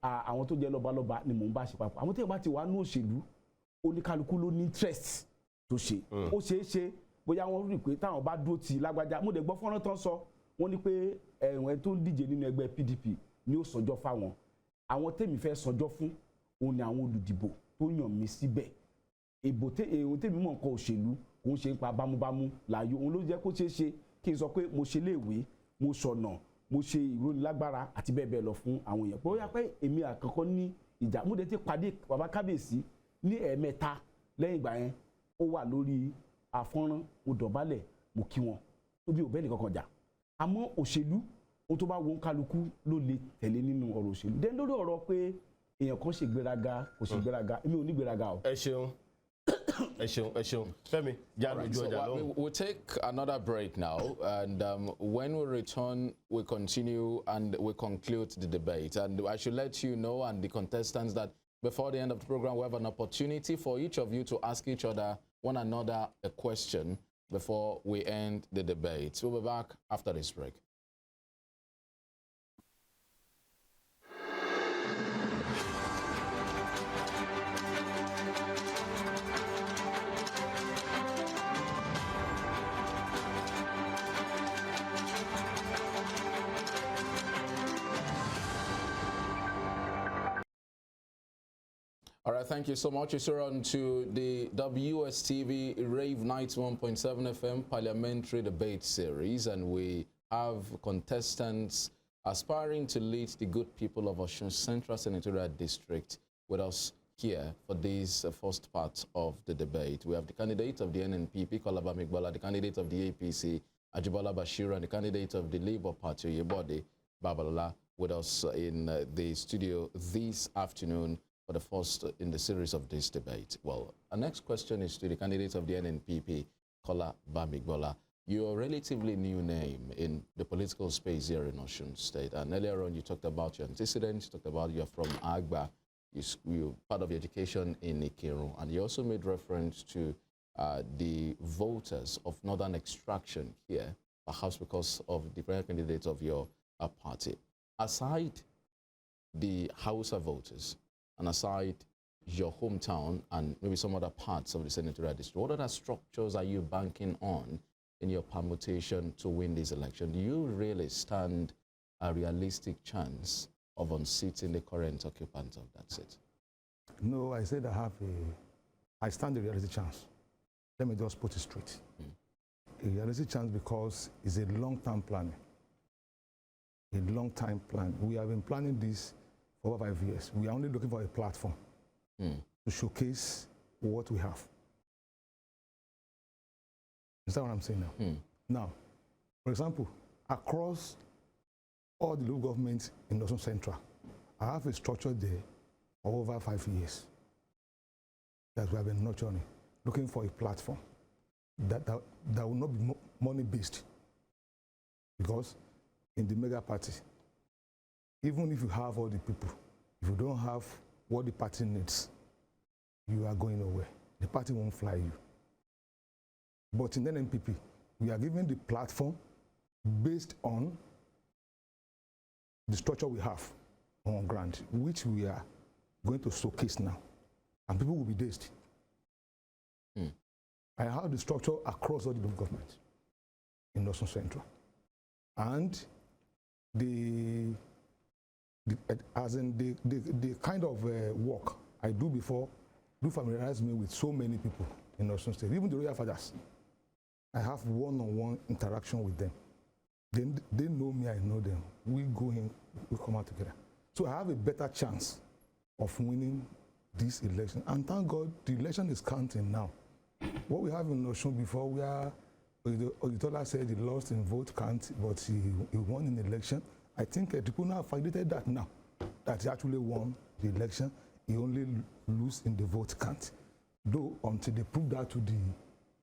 àwọn tó jẹ́ lọ́balọ́ba ni mò ń bá ṣe papọ̀ àwọn tí wọ́n bá ti wà ní òṣèlú oníkálukú ló ní interest tó ṣe ó ṣeé ṣe bóyá wọ́n rí pé táwọn bá dúró ti lágbájá mo dẹ̀ gbọ́ fọ́nrán tán sọ wọ́n ní pé ẹ̀wọ̀n tó ń díje nínú ẹgbẹ́ PDP ni ó sọjọ́ fáwọn àwọn tèmi fẹ́ sọjọ́ fún òun ni àwọn olùdìbò tó yàn mí síbẹ̀ èèwọ̀n tèmi mọ̀ nǹkan òṣèlú kò ń ṣe ń pa bámúbámú láàyò òun ló jẹ́ kó ṣeé ṣe kí n sọ pé mo ṣe léèwé mo ṣọ̀nà mo ṣe ìrónilágbára àti bẹ́ẹ̀ bẹ́ẹ̀ lọ fún àwọn èèyàn bóyá pé èmi àkọ́kọ́ ní ìjà mo dẹ̀ ti pàdé bàbá kábíyèsí ní ẹ̀ẹ̀mẹ́ta lẹ́yìn ìgbà yẹn ó wà lórí àfọ́nrán mo dọ̀bálẹ̀ mo kí wọn tó bí òbẹ́ẹ̀ nìkan kan jà àmọ́ òṣèlú ohun tó bá wo kálukú ló lè tẹ̀lé nínú ọ̀rọ̀ òṣèlú dẹ́n lórí ọ̀rọ̀ pé èèyàn kan ṣègbéraga kò ṣègbéraga èmi ò ní gbéraga o. ẹ ṣeun. Femi, we'll take another break now, and when we return, we continue and we conclude the debate. And I should let you know, and the contestants, that before the end of the program, we have an opportunity for each of you to ask one another a question before we end the debate. We'll be back after this break. All right, thank you so much. You're on to the WSTV Rave 91.7 FM Parliamentary Debate Series, and we have contestants aspiring to lead the good people of Osun Central Senatorial District with us here for this first part of the debate. We have the candidate of the NNPP, Kolaba Migbala, the candidate of the APC, Ajibola Bashiru and the candidate of the Labour Party, Yebode Babalola, with us in the studio this afternoon for the first in the series of this debate. Well, our next question is to the candidate of the NNPP, Kola Bamigbola. You're a relatively new name in the political space here in Osun State. And earlier on, you talked about your antecedents, you talked about you're from Agba, you're part of your education in Ikiru, and you also made reference to the voters of northern extraction here, perhaps because of the primary candidate of your party. Aside the Hausa voters, and aside your hometown and maybe some other parts of the senatorial district, what other structures are you banking on in your permutation to win this election? Do you really stand a realistic chance of unseating the current occupant of that seat? No, I said I stand a realistic chance. Let me just put it straight. A realistic chance because it's a long-term planning. A long-time plan. We have been planning this for over 5 years. We are only looking for a platform to showcase what we have. Is that what I'm saying now? Now, for example, across all the local governments in Osun Central, I have a structure there for over 5 years that we have been nurturing, looking for a platform that will not be money-based. Because in the mega party, even if you have all the people, if you don't have what the party needs, you are going nowhere. The party won't fly you. But in NNPP, we are given the platform based on the structure we have on ground, which we are going to showcase now. And people will be dazed. I have the structure across all the local governments in Osun Central. And the kind of work I do before do familiarize me with so many people in Osun State, even the royal fathers. I have one-on-one interaction with them. They know me, I know them. We go in, we come out together. So I have a better chance of winning this election. And thank God, the election is counting now. What we have in Osun before, we are, Oyitola said he lost in vote count, but he won in the election. I think people now have validated that now, that he actually won the election. He only lose in the vote count, though until they prove that to the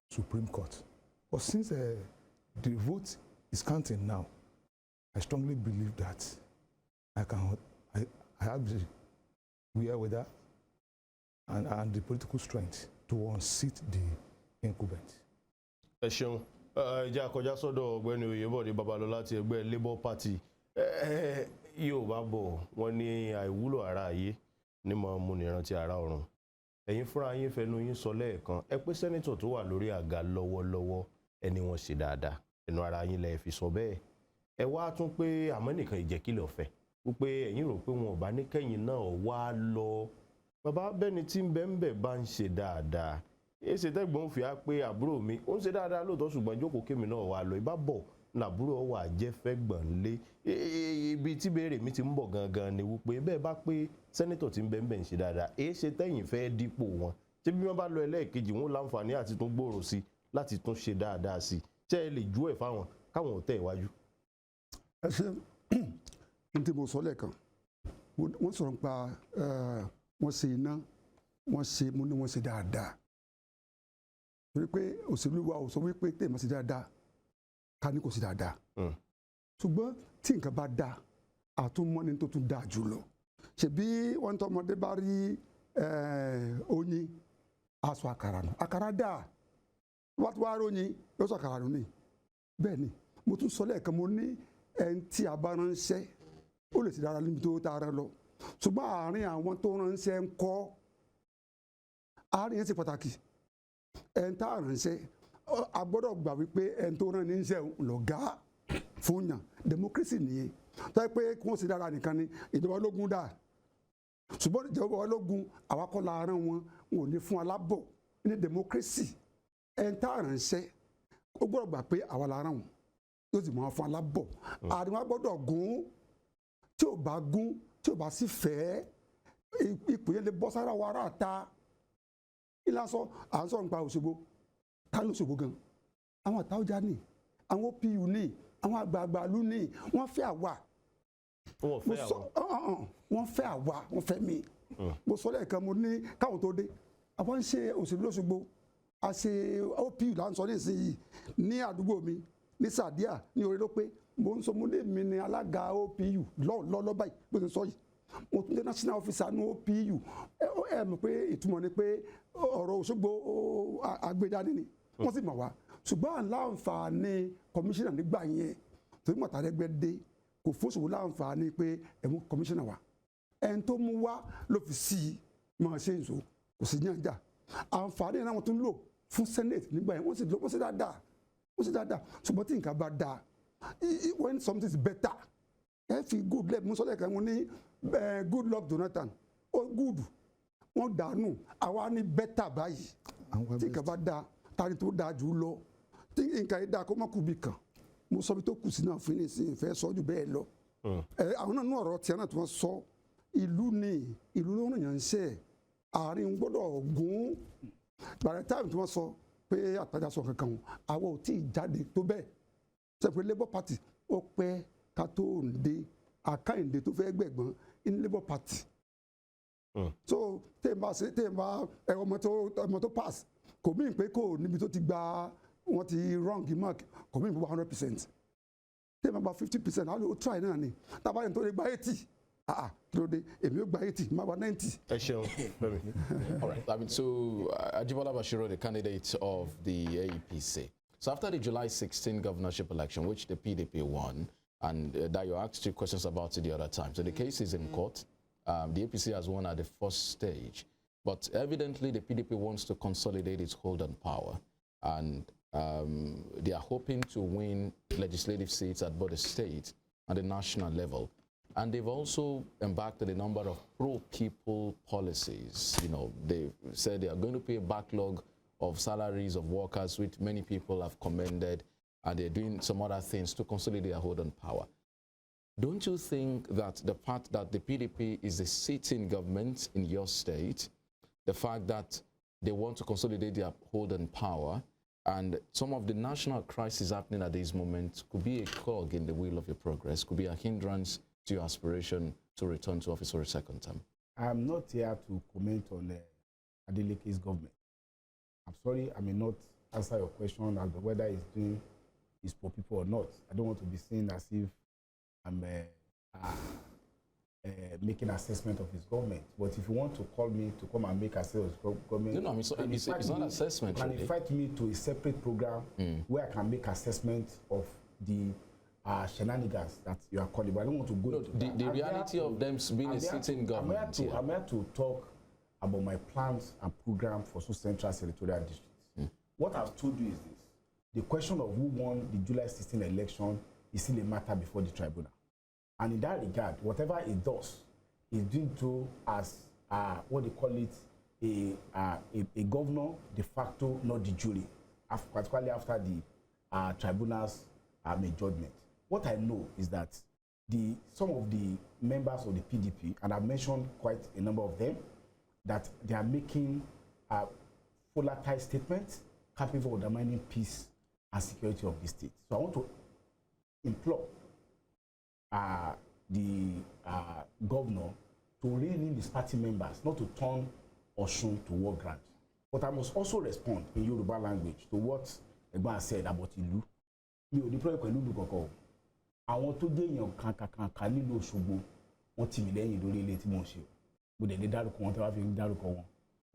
Supreme Court. But since the vote is counting now, I strongly believe that I have the wherewithal and the political strength to unseat the incumbent. Ẹ ṣeun, ìjà àkọjá sọ́dọ̀ ọ̀gbẹ́ni Oyèbọ̀dé Babalọ́lá ti ẹgbẹ́ Labour Party. Yorùbá bọ̀ wọ́n ní àìwúlò ara ayé ní mọ̀ mú ní rántí ara ọ̀run. Ẹ̀yin fúnra yín fẹnu yín sọ lẹ́ẹ̀kan, ẹ pé sẹ́nítọ̀ tó wà lórí àga lọ́wọ́lọ́wọ́ ẹni wọ́n ṣe dáadáa. Ẹnu ara yín lẹ fi sọ bẹ́ẹ̀. Ẹ wá tún pé àmọ́ nìkan ìjẹ́kílẹ̀ ọ̀fẹ́. Wípé ẹ̀yin rò pé wọn ò bá ní kẹ́yìn náà wá lọ. Bàbá bẹ́ni tí ń bẹ bá ń ṣe dáadáa. Èsì tẹ́gbọ́n fi á pé àbúrò mi ó ń ṣe dáadáa lóòótọ́ ṣùgbọ́n jókòó kémi náà wà lọ ìbá bọ̀ làbúrò wà jẹ́ fẹ́ gbọ̀n lé. Ibi tí béèrè mi ti ń bọ̀ gangan ni wípé bẹ́ẹ̀ bá pé sẹ́nítọ̀ tí ń bẹ ń ṣe dáadáa èsì tẹ́yìn fẹ́ dípò wọn. Ṣé bí wọ́n bá lọ ẹlẹ́ẹ̀kejì wọn láǹfààní àti tún gbòòrò sí láti tún ṣe dáadáa sí. Ṣé ẹ lè jú ẹ̀ fáwọn káwọn ò tẹ̀ iwájú? Ẹ ṣe ní tí mo sọ lẹ́ẹ̀kan wọ́n sọ̀rọ̀ nípa wọ́n ṣe iná mo ní wọ́n ṣe dáadáa. Torí pé òṣèlú wa ò sọ wípé tèèmọ̀ sí dáadáa ká ní kò sí dáadáa. Ṣùgbọ́n tí nǹkan bá dáa àtúmọ̀ni tó tún dáa jù lọ. Ṣebí wọ́n tó ọmọdé bá rí oyin aṣọ àkàrà nù àkàrà dáa wọ́n ti wá róyin yóò sọ àkàrà nù ni. Bẹ́ẹ̀ ni mo tún sọ lẹ́ẹ̀kan mo ní ẹni tí a bá ránṣẹ́ ó lè ti dára níbi tó tààrà lọ. Ṣùgbọ́n àárín àwọn tó ránṣẹ́ ń kọ́ àárín yẹn ṣe pàtàkì. Ẹni tá a ránṣẹ́ a gbọ́dọ̀ gbà wípé ẹni tó rán ní iṣẹ́ lọ̀gá fún yàn democracy nìyẹn. Tó yẹ pé kí wọ́n ṣe dára nìkan ni ìjọba ológun dà. Ṣùgbọ́n ìjọba ológun àwa kọ́ la rán wọn ò ní fún alábọ̀ ní democracy. Ẹni tá a ránṣẹ́ ó gbọ́dọ̀ gbà pé àwa la rán wọn yóò sì máa fún alábọ̀. Àárín wa gbọ́dọ̀ gún tí ò bá gún tí ò bá sì fẹ́ ipò yẹn lè bọ́ sára wa ara ta. Ìlàsọ à ń sọ̀rọ̀ nípa Òṣogbo ta ló Òṣogbo gan àwọn àtàwọ̀já ni àwọn OPU ní àwọn àgbààgbà ìlú ní wọ́n fẹ́ àwa wọ́n fẹ́ àwa wọ́n fẹ́ mi mo sọ lẹ́ẹ̀kan mo ní káwọn tó dé àwọn ń ṣe òṣèlú lọ́ṣogbo a ṣe OPU là ń sọ nísìnyí ní àdúgbò mi ní Sàdíà ní orí ló pé mo ń sọ mo lé mi ní alága OPU lọ́ọ́ báyìí bó ti sọ yìí mo tún dé national officer ní OPU ẹ mọ̀ pé ìtumọ̀ ni pé ọ̀rọ̀ Òṣogbo àgbéjáde ni wọ́n sì mọ̀ wá ṣùgbọ́n láǹfààní commissioner nígbà yẹn torí mọ̀tàlẹ́gbẹ́ dé kò fóṣòwò láǹfààní pé ẹ̀mú commissioner wa ẹni tó mú wá ló fi sí i máa ṣe nso kò sí yànjà àǹfààní náà wọ́n tún lò fún senate nígbà yẹn wọ́n sì dáadáa ṣùgbọ́n tí nǹkan bá dáa when something is better ẹ fi good lẹ́ẹ̀mú sọ́lẹ̀ kan mo ní good luck Jonathan ó good wọ́n dànù àwa ní better báyìí tí nǹkan bá dáa tani tó dáa jù lọ tí nǹkan yìí dáa kó má kú bí kan mo sọ bí tó kù sí náà fún ní ìsìn ìfẹ́ sọ jù bẹ́ẹ̀ lọ àwọn náà nú ọ̀rọ̀ tiẹ̀ náà tí wọ́n sọ ìlú ló ń yàn ń ṣe àárín gbọ́dọ̀ gún gbàrẹ́ táìmù tí wọ́n sọ pé àtajà sọ kankan àwọn ò tí ì jáde tó bẹ́ẹ̀ ṣe pé Labour Party ó pẹ́ ká tó ǹde àkáyìndé tó fẹ́ gbẹ̀gbọ́n ní Labour Party so tẹ́ẹ̀ bá ọmọ tó pass kò mí pé kò níbi tó ti gba wọ́n ti wrong mark kò mí pé 100% tẹ́ẹ̀ bá gba 50% àwọn ò try náà ni tábàyàn tó lè gba 80 kí ló dé èmi ó gba 80 má gba 90. ẹ ṣeun Fẹ́mi. All right. I mean, so Ajibola Bashiro, the candidate of the APC. So after the July 16 governorship election, which the PDP won, and that you asked 2 questions about it the other time. So the case is in court. The APC has won at the first stage, but evidently the PDP wants to consolidate its hold on power, and they are hoping to win legislative seats at both the state and the national level. And they've also embarked on a number of pro-people policies. You know, they said they are going to pay a backlog of salaries of workers, which many people have commended, and they're doing some other things to consolidate their hold on power. Don't you think that the fact that the PDP is a sitting government in your state, the fact that they want to consolidate their hold on power, and some of the national crises happening at this moment could be a clog in the wheel of your progress, could be a hindrance to your aspiration to return to office for a second time? I'm not here to comment on Adeleke's government. I'm sorry, I may not answer your question as to whether it's doing is for people or not. I don't want to be seen as if I'm making assessment of his government. But if you want to call me to come and make assessment of his government, no, I mean, so it's not assessment. And invite me to a separate program where I can make assessment of the shenanigans that you are calling. But I don't want to go into that. The reality of them being a sitting government. I'm here to talk about my plans and program for Osun Central Senatorial District. What I've told you is this. The question of who won the July 16 election is still a matter before the tribunal. And in that regard, whatever it does is doing so as what they call it, a governor de facto, not the jury, particularly after the tribunals made judgment. What I know is that some of the members of the PDP, and I've mentioned quite a number of them, that they are making volatile statements capable of undermining peace and security of the state. So I want to implore the governor to rein in his party members, not to turn Osun to war grant. But I must also respond in Yoruba language to what Egban said about Ilu. Mi ò ní problem pẹ̀lú ìlú kankan o. Àwọn tó jẹ́ èèyàn kankan nílùú Òṣogbo, wọ́n tì mí lẹ́yìn lórí ilé tí mò ń ṣe. Mo dẹ̀ lè dárúkọ wọn tí wọ́n fi ń dárúkọ wọn.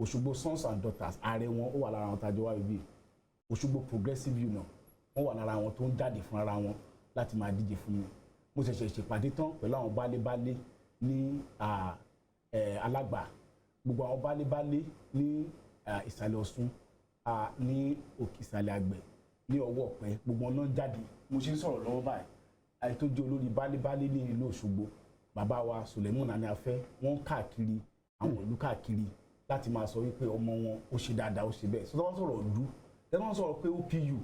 Òṣogbo sons and daughters, ààrẹ wọn ó wà lára wọn tájọ́ wá ibi. Òṣogbo progressive union, wọ́n wà lára wọn tó ń jáde fún ara wọn láti máa díje fún mi. Mo ṣẹ̀ṣẹ̀ ṣèpàdé tán pẹ̀lú àwọn bálé-bálé ní Alágbà. Gbogbo àwọn bálé-bálé ní ìsàlẹ̀ Ọ̀ṣun, ní òkè ìsàlẹ̀ Àgbẹ̀, ní ọwọ́ ọ̀pẹ, gbogbo wọn náà jáde. Mo ṣe ń sọ̀rọ̀ lọ́wọ́ báyìí. Àyè tó jẹ́ olórí bálé-bálé ní ìlú Òṣogbo, bàbá wa Suleiman Aniafẹ́, wọ́n káàkiri àwọn ìlú káàkiri láti máa sọ wípé ọmọ wọn ó ṣe dáadáa, ó ṣe bẹ́ẹ̀. So wọ́n sọ̀rọ̀ ìlú, wọ́n sọ̀rọ̀ pé OPU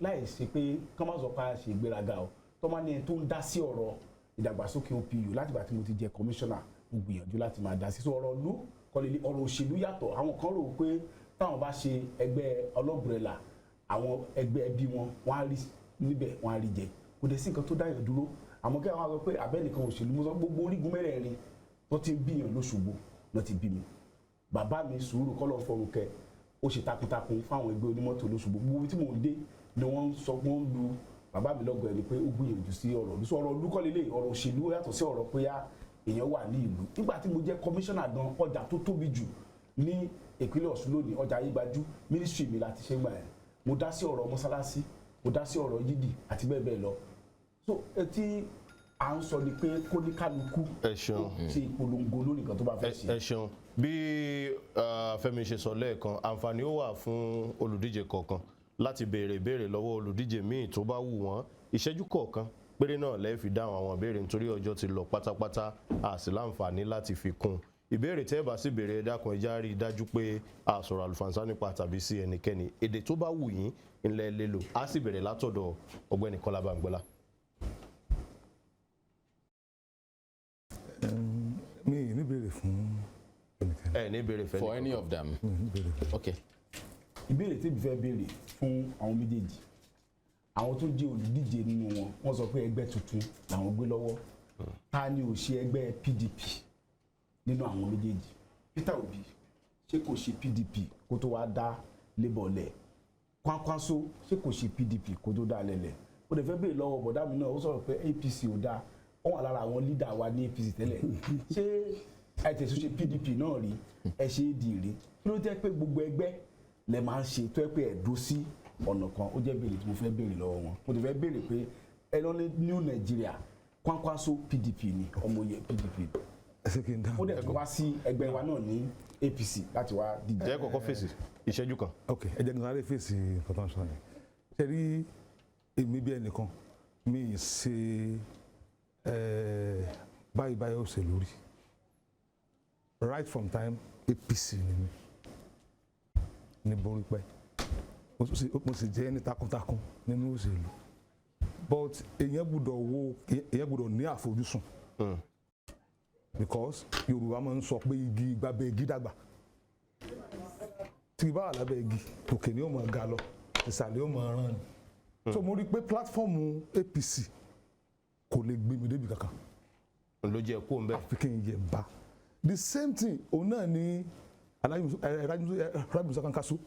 láì ṣe pé kán má sọ pé a ṣe ìgbéraga o. Tó máa ní ẹni tó ń dá sí ọ̀rọ̀ ìdàgbàsókè OPU láti ìgbà tí mo ti jẹ commissioner, mo gbìyànjú láti máa dá sí. So ọ̀rọ̀ ìlú kọ́lé ọ̀rọ̀ òṣèlú yàtọ̀. Àwọn kan rò pé táwọn bá ṣe ẹgbẹ́ ọlọ́bùrẹ́là, àwọn ẹgbẹ́ ẹbí wọn á rí níbẹ̀ wọ́n á rí jẹ kò dẹ̀ sí nǹkan tó dáyọ̀ dúró àmọ́ kí wọ́n sọ pé abẹ́nìkan òṣèlú mo sọ gbogbo orígun mẹ́rẹ̀ẹ̀rin tó ti ń bíyàn lóṣogbo náà ti bí mi bàbá mi sùúrù kọ́lọ́ fọrùn kẹ ó ṣe takuntakun fáwọn ẹgbẹ́ onímọ́tò lóṣogbo gbogbo tí mò ń dé ni wọ́n sọ wọ́n lu bàbá mi lọ́gọ̀ ẹni pé ó gbìyànjú sí ọ̀rọ̀ olúkọ́lélẹ̀ ọ̀rọ̀ òṣèlú yàtọ̀ sí ọ̀rọ̀ pé èèyàn wà ní ìlú nígbà tí mo jẹ́ kọmíṣánná gan ọjà tó tóbi jù ní ìpínlẹ̀ Ọ̀ṣun lónìí ọjà Ayégbájú mínísítírì mi láti ṣe ń gbà yẹn mo dá sí ọ̀rọ̀ mọ́sálásí mo dá sí ọ̀rọ̀ yídì àti bẹ́ẹ̀ bẹ́ẹ̀ lọ so etí à ń sọ ni pé kó ní kálukú ṣe ìpolongo lórí nǹkan tó bá fẹ́ ṣe. ẹ ṣeun bí Fẹ́mi ṣe sọ lẹ́ẹ̀kan àǹfààní ó wà fún olùdíje kọ̀ọ̀kan láti béèrè ìbéèrè lọ́wọ́ olùdíje míì tó bá wù wọ́n ìṣẹ́jú kọ̀ọ̀kan péré náà lẹ́ẹ̀ fi dáhùn àwọn ìbéèrè nítorí ọjọ́ ti lọ pátápátá a sì láǹfààní láti fi kún ìbéèrè tẹ́ ẹ bá sì béèrè ẹ dákun ẹ já rí i dájú pé a sọ̀rọ̀ àlùfànṣá nípa tàbí sí ẹnikẹ́ni èdè tó bá wù yín ńlẹ̀ lélo a sì bẹ̀rẹ̀ látọ̀dọ̀ ọ̀gbẹ́ni Kọ́lá Bámgbọ́lá. mi ní béèrè fún ẹnikẹ́ni. ẹ ní béèrè fẹ́ for any of them. Okay. ìbéèrè tí mi fẹ́ béèrè fún àwọn méjèèjì àwọn tó jẹ́ olùdíje nínú wọn wọ́n sọ pé ẹgbẹ́ tuntun làwọn gbé lọ́wọ́ ta ni ò ṣe ẹgbẹ́ PDP nínú àwọn méjèèjì Peter Obi ṣé kò ṣe PDP kó tó wá dá Labour lẹ̀ Kwankwaso ṣé kò ṣe PDP kó tó dá lẹ̀ ó dẹ̀ fẹ́ béèrè lọ́wọ́ bọ̀dá mi náà ó sọ̀rọ̀ pé APC ò dáa wọ́n wà lára àwọn leader wa ní APC tẹ́lẹ̀ ṣé ẹ tẹ̀sí ṣe PDP náà rí ẹ ṣe é di rí kí ló jẹ́ pé gbogbo ẹgbẹ́ lẹ máa ń ṣe tó ẹ pé ẹ dó sí ọ̀nà kan ó jẹ́ béèrè tí mo fẹ́ béèrè lọ́wọ́ wọn mo ti fẹ́ béèrè pé ẹ lọ ní New Nigeria Kwankwaso PDP ni ọmọye PDP ó dẹ̀ tó wá sí ẹgbẹ́ wa náà ní APC láti wá díje. jẹ́ kọ́kọ́ fèsì ìṣẹ́jú kan. ok ẹ jẹ́ kí n sáré fèsì nǹkan tó ń sọ yẹn ṣe rí èmi bí ẹnìkan mi ì ṣe báyìí báyìí òṣèlú rí right from time APC ni mi ní borí pẹ́ mo sì jẹ́ ẹni takuntakun nínú òṣèlú but èèyàn gbọ́dọ̀ ní àfojúsùn because Yorùbá máa ń sọ pé igi gbàgbé igi dàgbà tí bá wà lábẹ́ igi òkè ni ó máa ga lọ ìsàlẹ̀ ó máa ràn ni so mo rí i pé platform APC kò lè gbé mi débi kankan ló jẹ́ kó ń bẹ́ẹ̀. àfi kí n yẹ bá the same thing òun náà ni Rabiu Musa Kwankwaso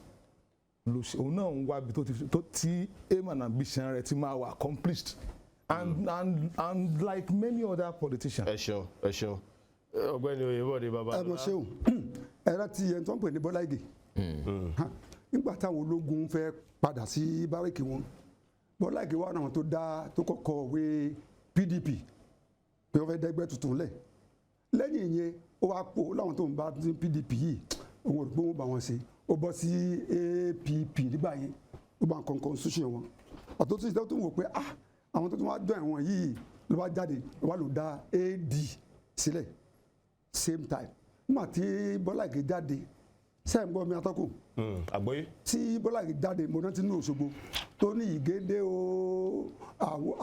òun náà ń wá ibi tó ti aim and ambition rẹ̀ ti máa wà accomplished and like many other politicians. ẹ ṣeun ọ̀gbẹ́ni Oyèbọ̀dé Babalọ́lá. ẹ lọ ṣeun ẹ rántí ẹni tó ń pè ní Bọ́lá Ìgè nígbà táwọn ológun fẹ́ padà sí báríkì wọn Bọ́lá Ìgè wà náà tó kọ́kọ́ wé PDP pé wọ́n fẹ́ dẹ́gbẹ́ tuntun lẹ̀ lẹ́yìn ìyẹn ó wá pò láwọn tó ń bá PDP yìí òun ò rí pé wọ́n bá wọn ṣe ó bọ́ sí APP nígbà yẹn ó bá nǹkan constitution wọn ọ̀tọ̀ tó ti tẹ́ tó ń wò pé àwọn tó tún wá dán ẹ̀wọ̀n yìí ló bá jáde ló wá lò dá AD sílẹ̀ same time nígbà tí Bọ́lá Ìgè jáde sẹ́yìn gbọ́ mi atọ́kùn àgbọ́yé tí Bọ́lá Ìgè jáde mo rántí ní Òṣogbo tó ní Ìgédé o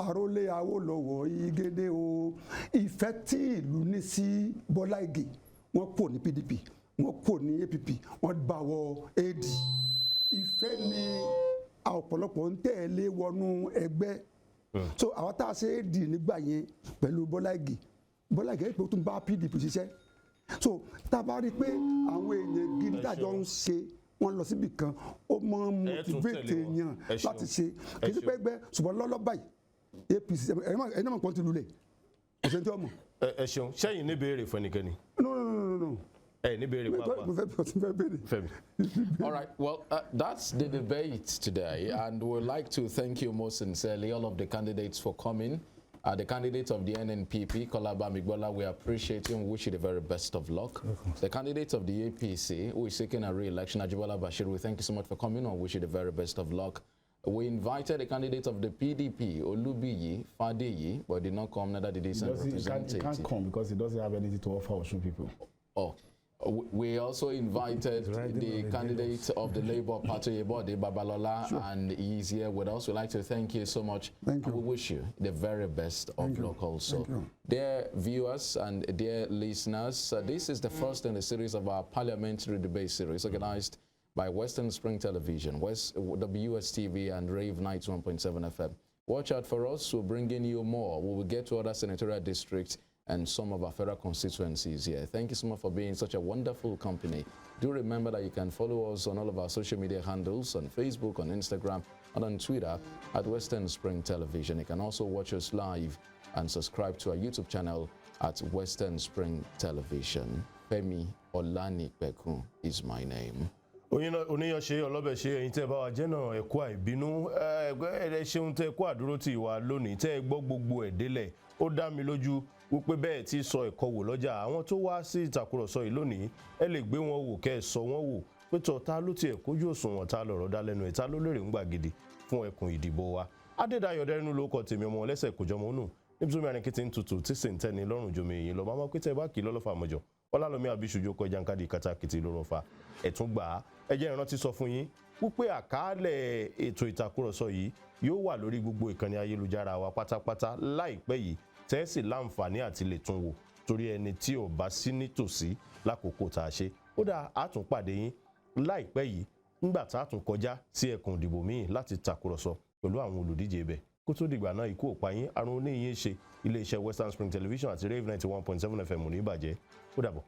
àrólé Awólọ́wọ̀ Ìgédé o ìfẹ́ tí ìlú ní sí Bọ́lá Ìgè wọ́n pò ní PDP wọ́n pò ní APP wọ́n bá wọ AD ìfẹ́ ni ọ̀pọ̀lọpọ̀ ń tẹ̀lé wọnú ẹgbẹ́ so àwọn tá a ṣe AD nígbà yẹn pẹ̀lú Bọ́lá Ìgè pé ó tún bá PDP ṣiṣẹ́ so tá a bá rí i pé àwọn èèyàn gidi dájọ́ ń ṣe wọ́n lọ síbi kan ó mọ motivate èèyàn láti ṣe kì í sí pé ẹgbẹ́ ṣùgbọ́n lọ́lọ́ báyìí APC ẹ̀ náà mọ̀ pọ́n ti lulẹ̀ ọ̀sẹ̀ tí wọ́n mọ̀. ẹ ṣeun sẹ́yìn ní béèrè fún ẹnikẹ́ni. no. ní béèrè pàápàá. All right, well, that's the debate today, and we'd like to thank you most sincerely, all of the candidates for coming. The candidate of the NNPP, Kọ́lá Bámgbọ́lá, we appreciate you and wish you the very best of luck. The candidate of the APC, who is seeking a re-election, Ajibola Bashir, we thank you so much for coming and wish you the very best of luck. We invited the candidate of the PDP, Olubiyi Fadeyi, but did not come, neither did he send representative. He can't come because he doesn't have anything to offer Osun people. Oh. We also invited the candidate of the Labour Party, Oyèbọ̀dé Babalọ́lá, and he's here with us. We'd like to thank you so much. Thank you. And we wish you the very best of luck also. Dear viewers and dear listeners, this is the first in the series of our parliamentary debate series organized by Western Spring Television, WSTV, and Rave 91.7 FM. Watch out for us. We're bringing you more. We will get to other senatorial districts and some of our federal constituencies here. Thank you so much for being such a wonderful company. Do remember that you can follow us on all of our social media handles, on Facebook, on Instagram, and on Twitter at Western Spring Television. You can also watch us live and subscribe to our YouTube channel at Western Spring Television. Femi Olanipekun is my name. Oníyanṣe ọlọ́bẹ̀ṣe ẹ̀yin tẹ́ bá wa jẹ́ náà ẹ kú àìbínú ẹ ṣeun tẹ́ kú àdúró tì wá lónìí tẹ́ gbọ́ gbogbo ẹ̀ délẹ̀ ó dá mi lójú wípé bẹ́ẹ̀ tí sọ ẹ̀kọ́ wò lọ́jà àwọn tó wá sí ìtàkùrọ̀sọ yìí lónìí ẹ lè gbé wọn wò kẹ́ ẹ sọ wọn wò pé tọ́ ta ló tiẹ̀ kójú òṣùwọ̀n ta lọ̀rọ̀ dá lẹ́nu ẹ̀ ta ló lérè ń gbàgede fún ẹkùn ìdìbò wa. Adédayọ̀ Dẹ́rínú ló kọ tèmi ọmọ lẹ́sẹ̀ kò jọmọ́ nù níbi tó mi àrìn kìtì ń tutù tí sì ń tẹ́ni lọ́rùn jomi èyí lọ máa pété bá kì í lọ́lọ́fà mọ́jọ Ọlálọ́mí Abíṣújó kọjá nkádì kàtàkìtì ló rọ̀fà ẹ̀tún gbà á ẹ jẹ́ ìrántí sọ fún yín wípé àkàálẹ̀ ètò ìtàkùrọ̀sọ yìí yóò wà lórí gbogbo ìkànnì ayélujára wa pátápátá láìpẹ́ yìí tẹ́sí láǹfààní àti lè tún wò torí ẹni tí ò bá sí nítòsí lákòókò tá a ṣe ó dà á tún pàdé yín láìpẹ́ yìí nígbà tá a tún kọjá sí ẹkùn ìdìbò míì láti tàkùrọ̀sọ pẹ̀lú àwọn olùdíje ibẹ̀ kó tó dìgbà náà ikú òpá yín àrùn oníyìn ṣe iléeṣẹ́ Western Spring Television àti Rave 91.7 FM ò ní bàjẹ́ ó dàbọ̀.